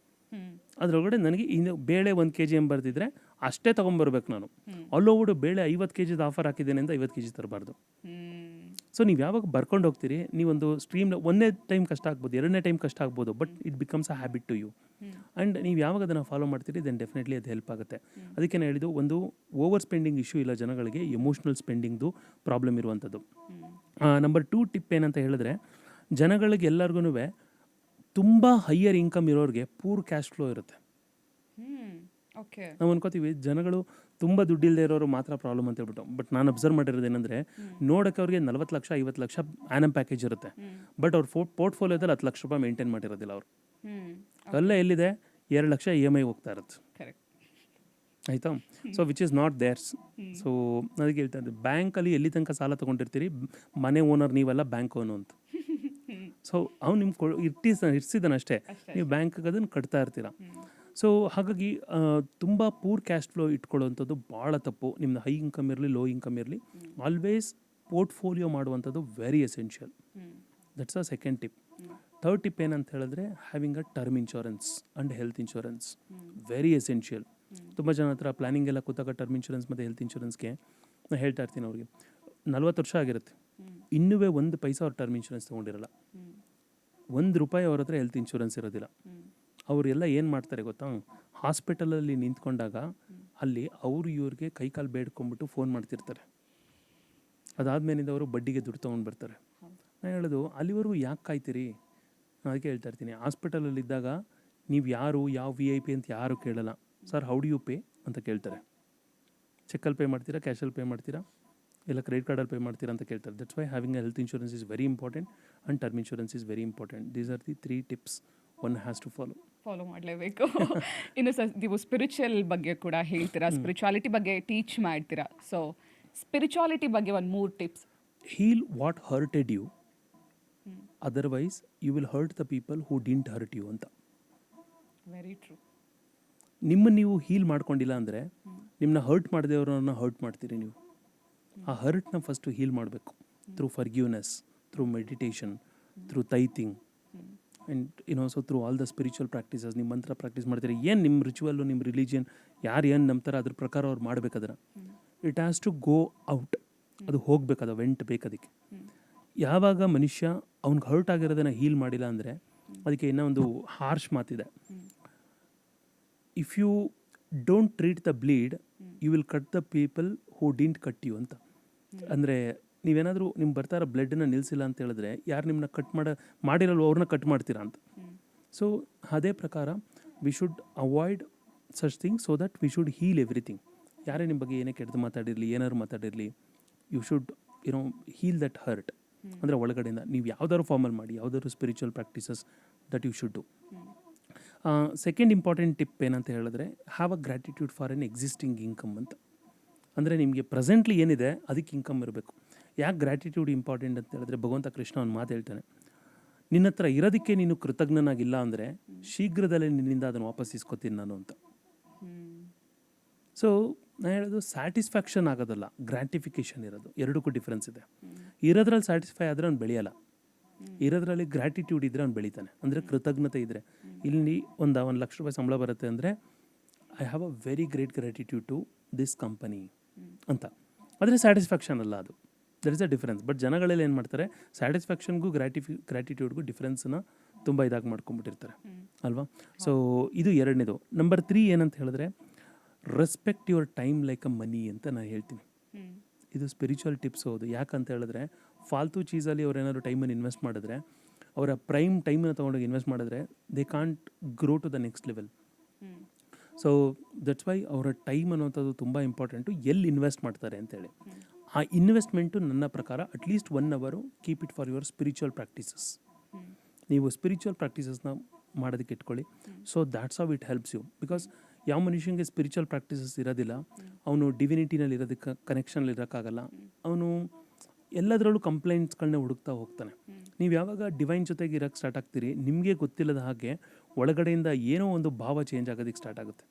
ಅದರೊಳಗಡೆ ನನಗೆ ಇನ್ನು ಬೇಳೆ 1 kg ಬರ್ತಿದ್ರೆ ಅಷ್ಟೇ ತೊಗೊಂಬರ್ಬೇಕು ನಾನು. ಅಲ್ಲೋಗ್ಬಿಟ್ಟು ಬೇಳೆ 50 kgದ ಆಫರ್ ಹಾಕಿದ್ದೇನೆ ಅಂತ 50 kg ತರಬಾರ್ದು. ಸೊ ನೀವು ಯಾವಾಗ ಬರ್ಕೊಂಡು ಹೋಗ್ತೀರಿ, ನೀವೊಂದು ಸ್ಟ್ರೀಮ್ ಒಂದೇ ಟೈಮ್ ಕಷ್ಟ ಆಗ್ಬೋದು, 2ನೇ ಟೈಮ್ ಕಷ್ಟ ಆಗ್ಬೋದು, but it becomes a habit to you. And ನೀವು ಯಾವಾಗ ಅದನ್ನು ಫಾಲೋ ಮಾಡ್ತೀರಿ, ದೆನ್ ಡೆಫಿನೆಟ್ಲಿ ಅದು ಹೆಲ್ಪ್ ಆಗುತ್ತೆ. ಅದಕ್ಕೆ ನಾನು ಹೇಳಿದ್ದು, ಒಂದು ಓವರ್ ಸ್ಪೆಂಡಿಂಗ್ ಇಶ್ಯೂ ಇಲ್ಲ ಜನಗಳಿಗೆ, ಎಮೋಷ್ನಲ್ ಸ್ಪೆಂಡಿಂಗ್ದು ಪ್ರಾಬ್ಲಮ್ ಇರುವಂಥದ್ದು. ನಂಬರ್ 2 ಟಿಪ್ ಏನಂತ ಹೇಳಿದ್ರೆ, ಜನಗಳಿಗೆ ಎಲ್ಲರಿಗೂ ತುಂಬ ಹೈಯರ್ ಇನ್ಕಮ್ ಇರೋರಿಗೆ ಪೂರ್ ಕ್ಯಾಶ್ ಫ್ಲೋ ಇರುತ್ತೆ. ಓಕೆ. ನಾವು ಅನ್ಕೋತೀವಿ ಜನಗಳು ತುಂಬ ದುಡ್ಡಿಲ್ಲದೆ ಇರೋರು ಮಾತ್ರ ಪ್ರಾಬ್ಲಮ್ ಅಂತ ಹೇಳ್ಬಿಟ್ಟು. ಬಟ್ ನಾನು ಅಬ್ಸರ್ವ್ ಮಾಡಿರೋದು ಏನಂದರೆ, ನೋಡೋಕ್ಕೆ ಅವ್ರಿಗೆ 40 ಲಕ್ಷ 50 ಲಕ್ಷ ಆ್ಯನಮ್ ಪ್ಯಾಕೇಜ್ ಇರುತ್ತೆ, ಬಟ್ ಅವ್ರ ಪೋರ್ಟ್ಫೋಲಿಯೋದಲ್ಲಿ 10 ಲಕ್ಷ ರೂಪಾಯಿ ಮೇಂಟೈನ್ ಮಾಡಿರೋದಿಲ್ಲ ಅವರು. ಅಲ್ಲೇ ಎಲ್ಲಿದೆ 2 ಲಕ್ಷ EMI ಹೋಗ್ತಾ ಇರುತ್ತೆ. ಕರೆಕ್ಟ್. ಆಯಿತಾ? So which is not theirs. So ಅದಕ್ಕೆ ಹೇಳ್ತಾ ಇದ್ದೆ, ಬ್ಯಾಂಕಲ್ಲಿ ಎಲ್ಲಿ ತನಕ ಸಾಲ ತೊಗೊಂಡಿರ್ತೀರಿ, ಮನೆ ಓನರ್ ನೀವೆಲ್ಲ ಬ್ಯಾಂಕ್ ಓನು ಅಂತ. ಸೊ ಅವ್ನು ನಿಮ್ಗೆ ಇರ್ಸಿದ್ದಾನೆ ಅಷ್ಟೇ, ನೀವು ಬ್ಯಾಂಕ್ಗೆ ಅದನ್ನು ಕಟ್ತಾ ಇರ್ತೀರ. ಸೊ ಹಾಗಾಗಿ ತುಂಬ ಪೂರ್ ಕ್ಯಾಶ್ ಫ್ಲೋ ಇಟ್ಕೊಳ್ಳುವಂಥದ್ದು ಭಾಳ ತಪ್ಪು. ನಿಮ್ಮದು ಹೈ ಇನ್ಕಮ್ ಇರಲಿ ಲೋ ಇನ್ಕಮ್ ಇರಲಿ, ಆಲ್ವೇಸ್ ಪೋರ್ಟ್ಫೋಲಿಯೋ ಮಾಡುವಂಥದ್ದು very essential. That's a second tip. Third tip ಏನಂತ ಹೇಳಿದ್ರೆ, having a term insurance and health insurance, very essential. ತುಂಬ ಜನ ಹತ್ರ ಪ್ಲಾನಿಂಗ್ ಎಲ್ಲ ಕೂತಾಗ ಟರ್ಮ್ ಇನ್ಶೂರೆನ್ಸ್ ಮತ್ತು ಹೆಲ್ತ್ ಇನ್ಶೂರೆನ್ಸ್ಗೆ ನಾನು ಹೇಳ್ತಾ ಇರ್ತೀನಿ ಅವ್ರಿಗೆ, 40 ವರ್ಷ ಆಗಿರುತ್ತೆ, ಇನ್ನೂ 1 ಪೈಸಾ ಅವ್ರು ಟರ್ಮ್ ಇನ್ಶೂರೆನ್ಸ್ ತೊಗೊಂಡಿರಲ್ಲ, 1 ರೂಪಾಯಿ ಅವ್ರ ಹತ್ರ ಹೆಲ್ತ್ ಇನ್ಶೂರೆನ್ಸ್ ಇರೋದಿಲ್ಲ. ಅವರೆಲ್ಲ ಏನು ಮಾಡ್ತಾರೆ ಗೊತ್ತಾ, ಹಾಸ್ಪಿಟಲಲ್ಲಿ ನಿಂತ್ಕೊಂಡಾಗ ಅಲ್ಲಿ ಇವ್ರಿಗೆ ಕೈಕಾಲು ಬೇಡ್ಕೊಂಡ್ಬಿಟ್ಟು ಫೋನ್ ಮಾಡ್ತಿರ್ತಾರೆ. ಅದಾದಮೇಲಿಂದ ಅವರು ಬಡ್ಡಿಗೆ ದುಡ್ಡು ತೊಗೊಂಡು ಬರ್ತಾರೆ. ನಾನು ಹೇಳೋದು, ಅಲ್ಲಿವರೆಗೂ ಯಾಕೆ ಕಾಯ್ತೀರಿ? ಅದಕ್ಕೆ ಹೇಳ್ತಾ ಇರ್ತೀನಿ, ಹಾಸ್ಪಿಟಲಲ್ಲಿದ್ದಾಗ ನೀವು ಯಾರು ಯಾವ VIP ಅಂತ ಯಾರು ಕೇಳಲ್ಲ. Sir how do you pay ಅಂತ ಕೇಳ್ತಾರೆ. ಚೆಕ್ಕಲ್ಲಿ ಪೇ ಮಾಡ್ತೀರಾ, ಕ್ಯಾಶಲ್ಲಿ ಪೇ ಮಾಡ್ತೀರಾ, ಇಲ್ಲ ಕ್ರೆಡಿಟ್ ಕಾರ್ಡಲ್ಲಿ ಪೇ ಮಾಡ್ತೀರಾ ಅಂತ ಕೇಳ್ತಾರೆ. That's why having a health insurance is very important and term insurance is very important. These are the 3 tips one has to follow ಮಾಡಲೇಬೇಕು. ಇನ್ನು ನೀವು ಸ್ಪಿರಿಚುವಲ್ ಬಗ್ಗೆ ಕೂಡ ಹೇಳ್ತೀರಾ, ಸ್ಪಿರಿಚುವಾಲಿಟಿ ಬಗ್ಗೆ ಟೀಚ್ ಮಾಡ್ತೀರಾ. ಸೊ ಸ್ಪಿರಿಚುವಾಲಿಟಿ ಬಗ್ಗೆ 3 tips. Heal what hurted you, otherwise you will hurt the people who didn't hurt you ಅಂತ. Very true. ನಿಮ್ಮನ್ನು ನೀವು ಹೀಲ್ ಮಾಡ್ಕೊಂಡಿಲ್ಲ ಅಂದರೆ, ನಿಮ್ಮನ್ನ ಹರ್ಟ್ ಮಾಡಿದವ್ರನ್ನ ಹರ್ಟ್ ಮಾಡ್ತೀರಿ ನೀವು. ಆ ಹರ್ಟ್ನ ಫಸ್ಟು ಹೀಲ್ ಮಾಡಬೇಕು through forgiveness, through meditation, through tithing and so through all the spiritual practices. ನಿಮ್ಮ ಮಂತ್ರ ಪ್ರಾಕ್ಟೀಸ್ ಮಾಡ್ತೀರಿ, ಏನು ನಿಮ್ಮ ರಿಚುವಲ್ಲು, ನಿಮ್ಮ ರಿಲಿಜಿಯನ್ ಯಾರು ಏನು ನಂಬ್ತಾರೆ ಅದ್ರ ಪ್ರಕಾರ ಅವ್ರು ಮಾಡಬೇಕಾದ್ರೆ it has to go out. ಅದು ಹೋಗ್ಬೇಕದು, ವೆಂಟ್ ಬೇಕದಕ್ಕೆ. ಯಾವಾಗ ಮನುಷ್ಯ ಅವ್ನಿಗೆ ಹರ್ಟ್ ಆಗಿರೋದನ್ನು ಹೀಲ್ ಮಾಡಿಲ್ಲ ಅಂದರೆ, ಅದಕ್ಕೆ ಇನ್ನೂ ಒಂದು ಹಾರ್ಶ್ ಮಾತಿದೆ, if you don't treat the bleed you will cut the people who didn't cut you ಅಂತ. ಅಂದರೆ ನೀವೇನಾದರೂ ನಿಮ್ಮ ಬರ್ತಾ ಇರೋ ಬ್ಲಡ್ಡನ್ನು ನಿಲ್ಲಿಸಿಲ್ಲ ಅಂತ ಹೇಳಿದ್ರೆ, ಯಾರು ನಿಮ್ಮನ್ನ ಕಟ್ ಮಾಡಿರಲ್ವೋ ಅವ್ರನ್ನ ಕಟ್ ಮಾಡ್ತೀರಾ ಅಂತ. ಸೊ ಅದೇ ಪ್ರಕಾರ we should avoid such thing so that we should heal everything. ಯಾರೇ ನಿಮ್ಮ ಬಗ್ಗೆ ಏನೇ ಕೆಟ್ಟದ್ದು ಮಾತಾಡಿರಲಿ, ಏನಾದ್ರು ಮಾತಾಡಿರಲಿ, you should heal that hurt. ಅಂದರೆ ಒಳಗಡೆಯಿಂದ ನೀವು ಯಾವ್ದಾದ್ರು ಫಾರ್ಮಲ್ಲಿ ಮಾಡಿ, ಯಾವ್ದಾದ್ರು spiritual practices that you should do. Second important tip ಏನಂತ ಹೇಳಿದ್ರೆ, have a gratitude for an existing income ಅಂತ. ಅಂದರೆ ನಿಮಗೆ ಪ್ರೆಸೆಂಟ್ಲಿ ಏನಿದೆ ಅದಕ್ಕೆ ಇನ್ಕಮ್ ಇರಬೇಕು. ಯಾಕೆ ಗ್ರ್ಯಾಟಿಟ್ಯೂಡ್ ಇಂಪಾರ್ಟೆಂಟ್ ಅಂತ ಹೇಳಿದ್ರೆ, ಭಗವಂತ ಕೃಷ್ಣ ಒಂದು ಮಾತು ಹೇಳ್ತಾನೆ, ನಿನ್ನ ಹತ್ರ ಇರೋದಕ್ಕೆ ನೀನು ಕೃತಜ್ಞನಾಗಿಲ್ಲ ಅಂದರೆ ಶೀಘ್ರದಲ್ಲೇ ನಿನ್ನಿಂದ ಅದನ್ನು ವಾಪಸ್ ಇಸ್ಕೊತೀನಿ ನಾನು ಅಂತ. ಸೊ ನಾನು ಹೇಳೋದು, ಸ್ಯಾಟಿಸ್ಫ್ಯಾಕ್ಷನ್ ಆಗೋದಲ್ಲ, ಗ್ರ್ಯಾಟಿಫಿಕೇಷನ್ ಇರೋದು. ಎರಡಕ್ಕೂ ಡಿಫ್ರೆನ್ಸ್ ಇದೆ. ಇರೋದ್ರಲ್ಲಿ ಸ್ಯಾಟಿಸ್ಫೈ ಆದರೆ ಅವ್ನು ಬೆಳೆಯಲ್ಲ, ಇರೋದ್ರಲ್ಲಿ ಗ್ರ್ಯಾಟಿಟ್ಯೂಡ್ ಇದ್ದರೆ ಅವ್ನು ಬೆಳೀತಾನೆ. ಅಂದರೆ ಕೃತಜ್ಞತೆ ಇದ್ದರೆ, ಇಲ್ಲಿ ಒಂದು 1 ಲಕ್ಷ ರೂಪಾಯಿ ಸಂಬಳ ಬರುತ್ತೆ ಅಂದರೆ I have a very great gratitude to this company ಅಂತ. ಆದರೆ ಸ್ಯಾಟಿಸ್ಫ್ಯಾಕ್ಷನ್ ಅಲ್ಲ ಅದು. That is a difference. But ಜನಗಳೆಲ್ಲ ಏನು ಮಾಡ್ತಾರೆ, ಸ್ಯಾಟಿಸ್ಫ್ಯಾಕ್ಷನ್ಗೂ ಗ್ರ್ಯಾಟಿಟ್ಯೂಡ್ಗೂ ಡಿಫ್ರೆನ್ಸನ್ನ ತುಂಬ ಇದಾಗಿ ಮಾಡ್ಕೊಂಡ್ಬಿಟ್ಟಿರ್ತಾರೆ ಅಲ್ವಾ. ಸೊ ಇದು ಎರಡನೇದು. ನಂಬರ್ 3 ಏನಂತ ಹೇಳಿದ್ರೆ, respect your time like a money ಅಂತ ನಾನು ಹೇಳ್ತೀನಿ. ಇದು ಸ್ಪಿರಿಚುವಲ್ ಟಿಪ್ಸ್ ಹೌದು. ಯಾಕಂತ ಹೇಳಿದ್ರೆ, ಫಾಲ್ತು ಚೀಸಲ್ಲಿ ಅವ್ರು ಏನಾದ್ರು ಟೈಮನ್ನು ಇನ್ವೆಸ್ಟ್ ಮಾಡಿದ್ರೆ, ಅವರ ಪ್ರೈಮ್ ಟೈಮನ್ನು ತೊಗೊಂಡೋಗಿ ಇನ್ವೆಸ್ಟ್ ಮಾಡಿದ್ರೆ they can't grow to the next level. So that's why ಅವರ ಟೈಮ್ ಅನ್ನೋಂಥದ್ದು ತುಂಬ ಇಂಪಾರ್ಟೆಂಟು, ಎಲ್ಲಿ ಇನ್ವೆಸ್ಟ್ ಮಾಡ್ತಾರೆ ಅಂತೇಳಿ. ಆ ಇನ್ವೆಸ್ಟ್ಮೆಂಟು ನನ್ನ ಪ್ರಕಾರ ಅಟ್ಲೀಸ್ಟ್ 1 ಅವರು keep it for your spiritual practices. ನೀವು ಸ್ಪಿರಿಚುವಲ್ ಪ್ರಾಕ್ಟೀಸಸ್ನ ಮಾಡೋದಕ್ಕೆ ಇಟ್ಕೊಳ್ಳಿ. So that's how it helps you. Because ಯಾವ ಮನುಷ್ಯನಿಗೆ ಸ್ಪಿರಿಚುವಲ್ ಪ್ರಾಕ್ಟೀಸಸ್ ಇರೋದಿಲ್ಲ, ಅವನು ಡಿವಿನಿಟಿನಲ್ಲಿ ಇರೋದಕ್ಕೆ ಕನೆಕ್ಷನಲ್ಲಿ ಇರೋಕ್ಕಾಗಲ್ಲ. ಅವನು ಎಲ್ಲದರಲ್ಲೂ ಕಂಪ್ಲೇಂಟ್ಸ್ಗಳನ್ನ ಹುಡುಕ್ತಾ ಹೋಗ್ತಾನೆ. ನೀವು ಯಾವಾಗ ಡಿವೈನ್ ಜೊತೆಗೆ ಇರೋಕ್ಕೆ ಸ್ಟಾರ್ಟ್ ಆಗ್ತೀರಿ, ನಿಮಗೆ ಗೊತ್ತಿಲ್ಲದ ಹಾಗೆ ಒಳಗಡೆಯಿಂದ ಏನೋ ಒಂದು ಭಾವ ಚೇಂಜ್ ಆಗೋದಕ್ಕೆ ಸ್ಟಾರ್ಟ್ ಆಗುತ್ತೆ.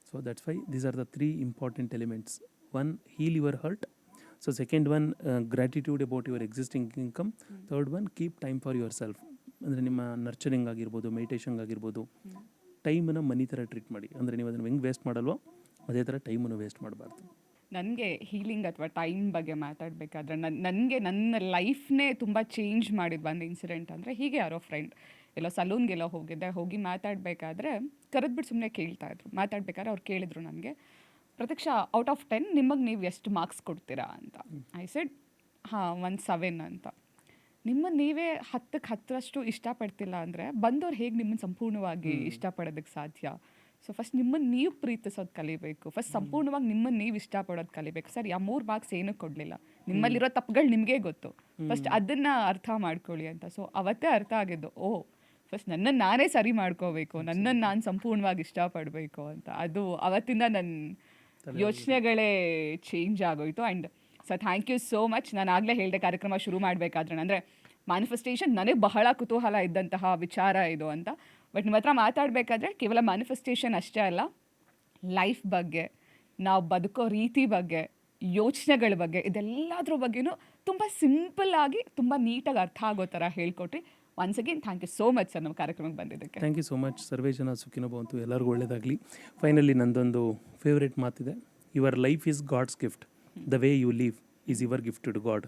So that's why these are the 3 important elements. 1, heal your hurt. So second 1, gratitude about your existing income. Third 1, keep time for yourself. ಅಂದರೆ ನಿಮ್ಮ ನರ್ಚರಿಂಗ್ ಆಗಿರ್ಬೋದು, ಮೆಡಿಟೇಷನ್ ಆಗಿರ್ಬೋದು, ಟೈಮನ್ನು ಮನಿ ಥರ ಟ್ರೀಟ್ ಮಾಡಿ. ಅಂದರೆ ನೀವು ಅದನ್ನು ಹೆಂಗೆ ವೇಸ್ಟ್ ಮಾಡಲ್ವೋ ಅದೇ ಥರ ಟೈಮನ್ನು ವೇಸ್ಟ್ ಮಾಡಬಾರ್ದು. ನನಗೆ ಹೀಲಿಂಗ್ ಅಥವಾ ಟೈಮ್ ಬಗ್ಗೆ ಮಾತಾಡಬೇಕಾದ್ರೆ ನನಗೆ ನನ್ನ ಲೈಫ್ನೇ ತುಂಬ ಚೇಂಜ್ ಮಾಡಿದ್ದು ಒಂದು ಇನ್ಸಿಡೆಂಟ್ ಅಂದರೆ, ಹೀಗೆ ಯಾರೋ ಫ್ರೆಂಡ್ ಎಲ್ಲೋ ಸಲೂನ್ಗೆಲ್ಲ ಹೋಗಿ ಮಾತಾಡಬೇಕಾದ್ರೆ ಕರೆದ್ಬಿಟ್ಟು ಸುಮ್ಮನೆ ಕೇಳ್ತಾಯಿದ್ರು. ಮಾತಾಡ್ಬೇಕಾದ್ರೆ ಅವ್ರು ಕೇಳಿದ್ರು ನನಗೆ, ಪ್ರತೀಕ್ಷಾ, ಔಟ್ ಆಫ್ 10 ನಿಮಗೆ ನೀವು ಎಷ್ಟು ಮಾರ್ಕ್ಸ್ ಕೊಡ್ತೀರಾ ಅಂತ. ಐ ಸೆಡ್ ಹಾಂ 1 7 ಅಂತ. ನಿಮ್ಮನ್ನು ನೀವೇ 10ಕ್ಕೆ 10ರಷ್ಟು ಇಷ್ಟಪಡ್ತಿಲ್ಲ ಅಂದರೆ ಬಂದವ್ರು ಹೇಗೆ ನಿಮ್ಮನ್ನು ಸಂಪೂರ್ಣವಾಗಿ ಇಷ್ಟಪಡೋದಕ್ಕೆ ಸಾಧ್ಯ? ಸೊ ಫಸ್ಟ್ ನಿಮ್ಮನ್ನು ನೀವು ಪ್ರೀತಿಸೋದು ಕಲಿಬೇಕು, ಫಸ್ಟ್ ಸಂಪೂರ್ಣವಾಗಿ ನಿಮ್ಮನ್ನು ನೀವು ಇಷ್ಟಪಡೋದು ಕಲಿಬೇಕು. ಸರ್ ಆ 3 ಮಾರ್ಕ್ಸ್ ಏನೂ ಕೊಡಲಿಲ್ಲ, ನಿಮ್ಮಲ್ಲಿರೋ ತಪ್ಪುಗಳು ನಿಮಗೆ ಗೊತ್ತು, ಫಸ್ಟ್ ಅದನ್ನು ಅರ್ಥ ಮಾಡ್ಕೊಳ್ಳಿ ಅಂತ. ಸೊ ಅವತ್ತೇ ಅರ್ಥ ಆಗಿದ್ದು, ಫಸ್ಟ್ ನನ್ನನ್ನು ನಾನೇ ಸರಿ ಮಾಡ್ಕೋಬೇಕು, ನನ್ನನ್ನು ನಾನು ಸಂಪೂರ್ಣವಾಗಿ ಇಷ್ಟಪಡಬೇಕು ಅಂತ. ಅದು ಅವತ್ತಿಂದ ನನ್ನ ಯೋಚನೆಗಳೇ ಚೇಂಜ್ ಆಗೋಯ್ತು. And sir thank you so much. ನಾನು ಆಗಲೇ ಹೇಳಿದೆ ಕಾರ್ಯಕ್ರಮ ಶುರು ಮಾಡಬೇಕಾದ್ರೆ, ಅಂದರೆ ಮ್ಯಾನಿಫೆಸ್ಟೇಷನ್ ನನಗೆ ಬಹಳ ಕುತೂಹಲ ಇದ್ದಂತಹ ವಿಚಾರ ಇದು ಅಂತ. ಬಟ್ ನಿಮ್ಮ ಹತ್ರ ಮಾತಾಡಬೇಕಾದ್ರೆ ಕೇವಲ ಮ್ಯಾನಿಫೆಸ್ಟೇಷನ್ ಅಷ್ಟೇ ಅಲ್ಲ, ಲೈಫ್ ಬಗ್ಗೆ, ನಾವು ಬದುಕೋ ರೀತಿ ಬಗ್ಗೆ, ಯೋಚನೆಗಳ ಬಗ್ಗೆ, ಇದೆಲ್ಲದ್ರ ಬಗ್ಗೆನೂ ತುಂಬ ಸಿಂಪಲ್ ಆಗಿ ತುಂಬ ನೀಟಾಗಿ ಅರ್ಥ ಆಗೋ ಥರ ಹೇಳ್ಕೊಟ್ರಿ. Once again thank you so much sir ನಮ್ಮ ಕಾರ್ಯಕ್ರಮಕ್ಕೆ ಬಂದಿದ್ದಕ್ಕೆ. ಥ್ಯಾಂಕ್ ಯು ಸೋ ಮಚ್. ಸರ್ವೇ ಜನ ಸುಖಿನೋ ಭವಂತು, ಎಲ್ಲರಿಗೂ ಒಳ್ಳೆಯದಾಗಲಿ. ಫೈನಲಿ ನಂದೊಂದು ಫೇವ್ರೇಟ್ ಮಾತಿದೆ, your life is God's gift, the way you live is your gift to God.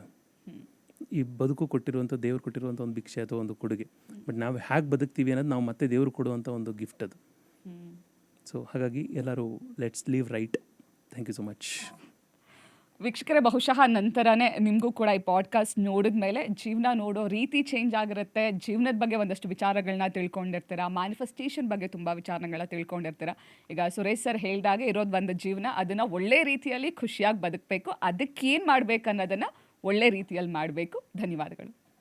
ಈ ಬದುಕು ಕೊಟ್ಟಿರುವಂಥ, ದೇವ್ರು ಕೊಟ್ಟಿರುವಂಥ ಒಂದು ಭಿಕ್ಷೆ ಅಥವಾ ಒಂದು ಕೊಡುಗೆ. ಬಟ್ ನಾವು ಹೇಗೆ ಬದುಕ್ತೀವಿ ಅನ್ನೋದು ನಾವು ಮತ್ತೆ ದೇವ್ರು ಕೊಡುವಂಥ ಒಂದು ಗಿಫ್ಟ್ ಅದು. ಸೊ ಹಾಗಾಗಿ ಎಲ್ಲರೂ let's leave right. Thank you so much. ವೀಕ್ಷಕರೇ, ಬಹುಶಃ ನಂತರನೇ ನಿಮಗೂ ಕೂಡ ಈ ಪಾಡ್ಕಾಸ್ಟ್ ನೋಡಿದ ಮೇಲೆ ಜೀವನ ನೋಡೋ ರೀತಿ ಚೇಂಜ್ ಆಗಿರುತ್ತೆ. ಜೀವನದ ಬಗ್ಗೆ ಒಂದಷ್ಟು ವಿಚಾರಗಳನ್ನ ತಿಳ್ಕೊಂಡಿರ್ತೀರ, ಮ್ಯಾನಿಫೆಸ್ಟೇಷನ್ ಬಗ್ಗೆ ತುಂಬ ವಿಚಾರಗಳನ್ನ ತಿಳ್ಕೊಂಡಿರ್ತೀರ. ಈಗ ಸುರೇಶ್ ಸರ್ ಹೇಳಿದಾಗೆ ಇರೋದು ಒಂದು ಜೀವನ, ಅದನ್ನು ಒಳ್ಳೆ ರೀತಿಯಲ್ಲಿ ಖುಷಿಯಾಗಿ ಬದುಕಬೇಕು. ಅದಕ್ಕೇನು ಮಾಡಬೇಕು ಅನ್ನೋದನ್ನು ಒಳ್ಳೆ ರೀತಿಯಲ್ಲಿ ಮಾಡಬೇಕು. ಧನ್ಯವಾದಗಳು.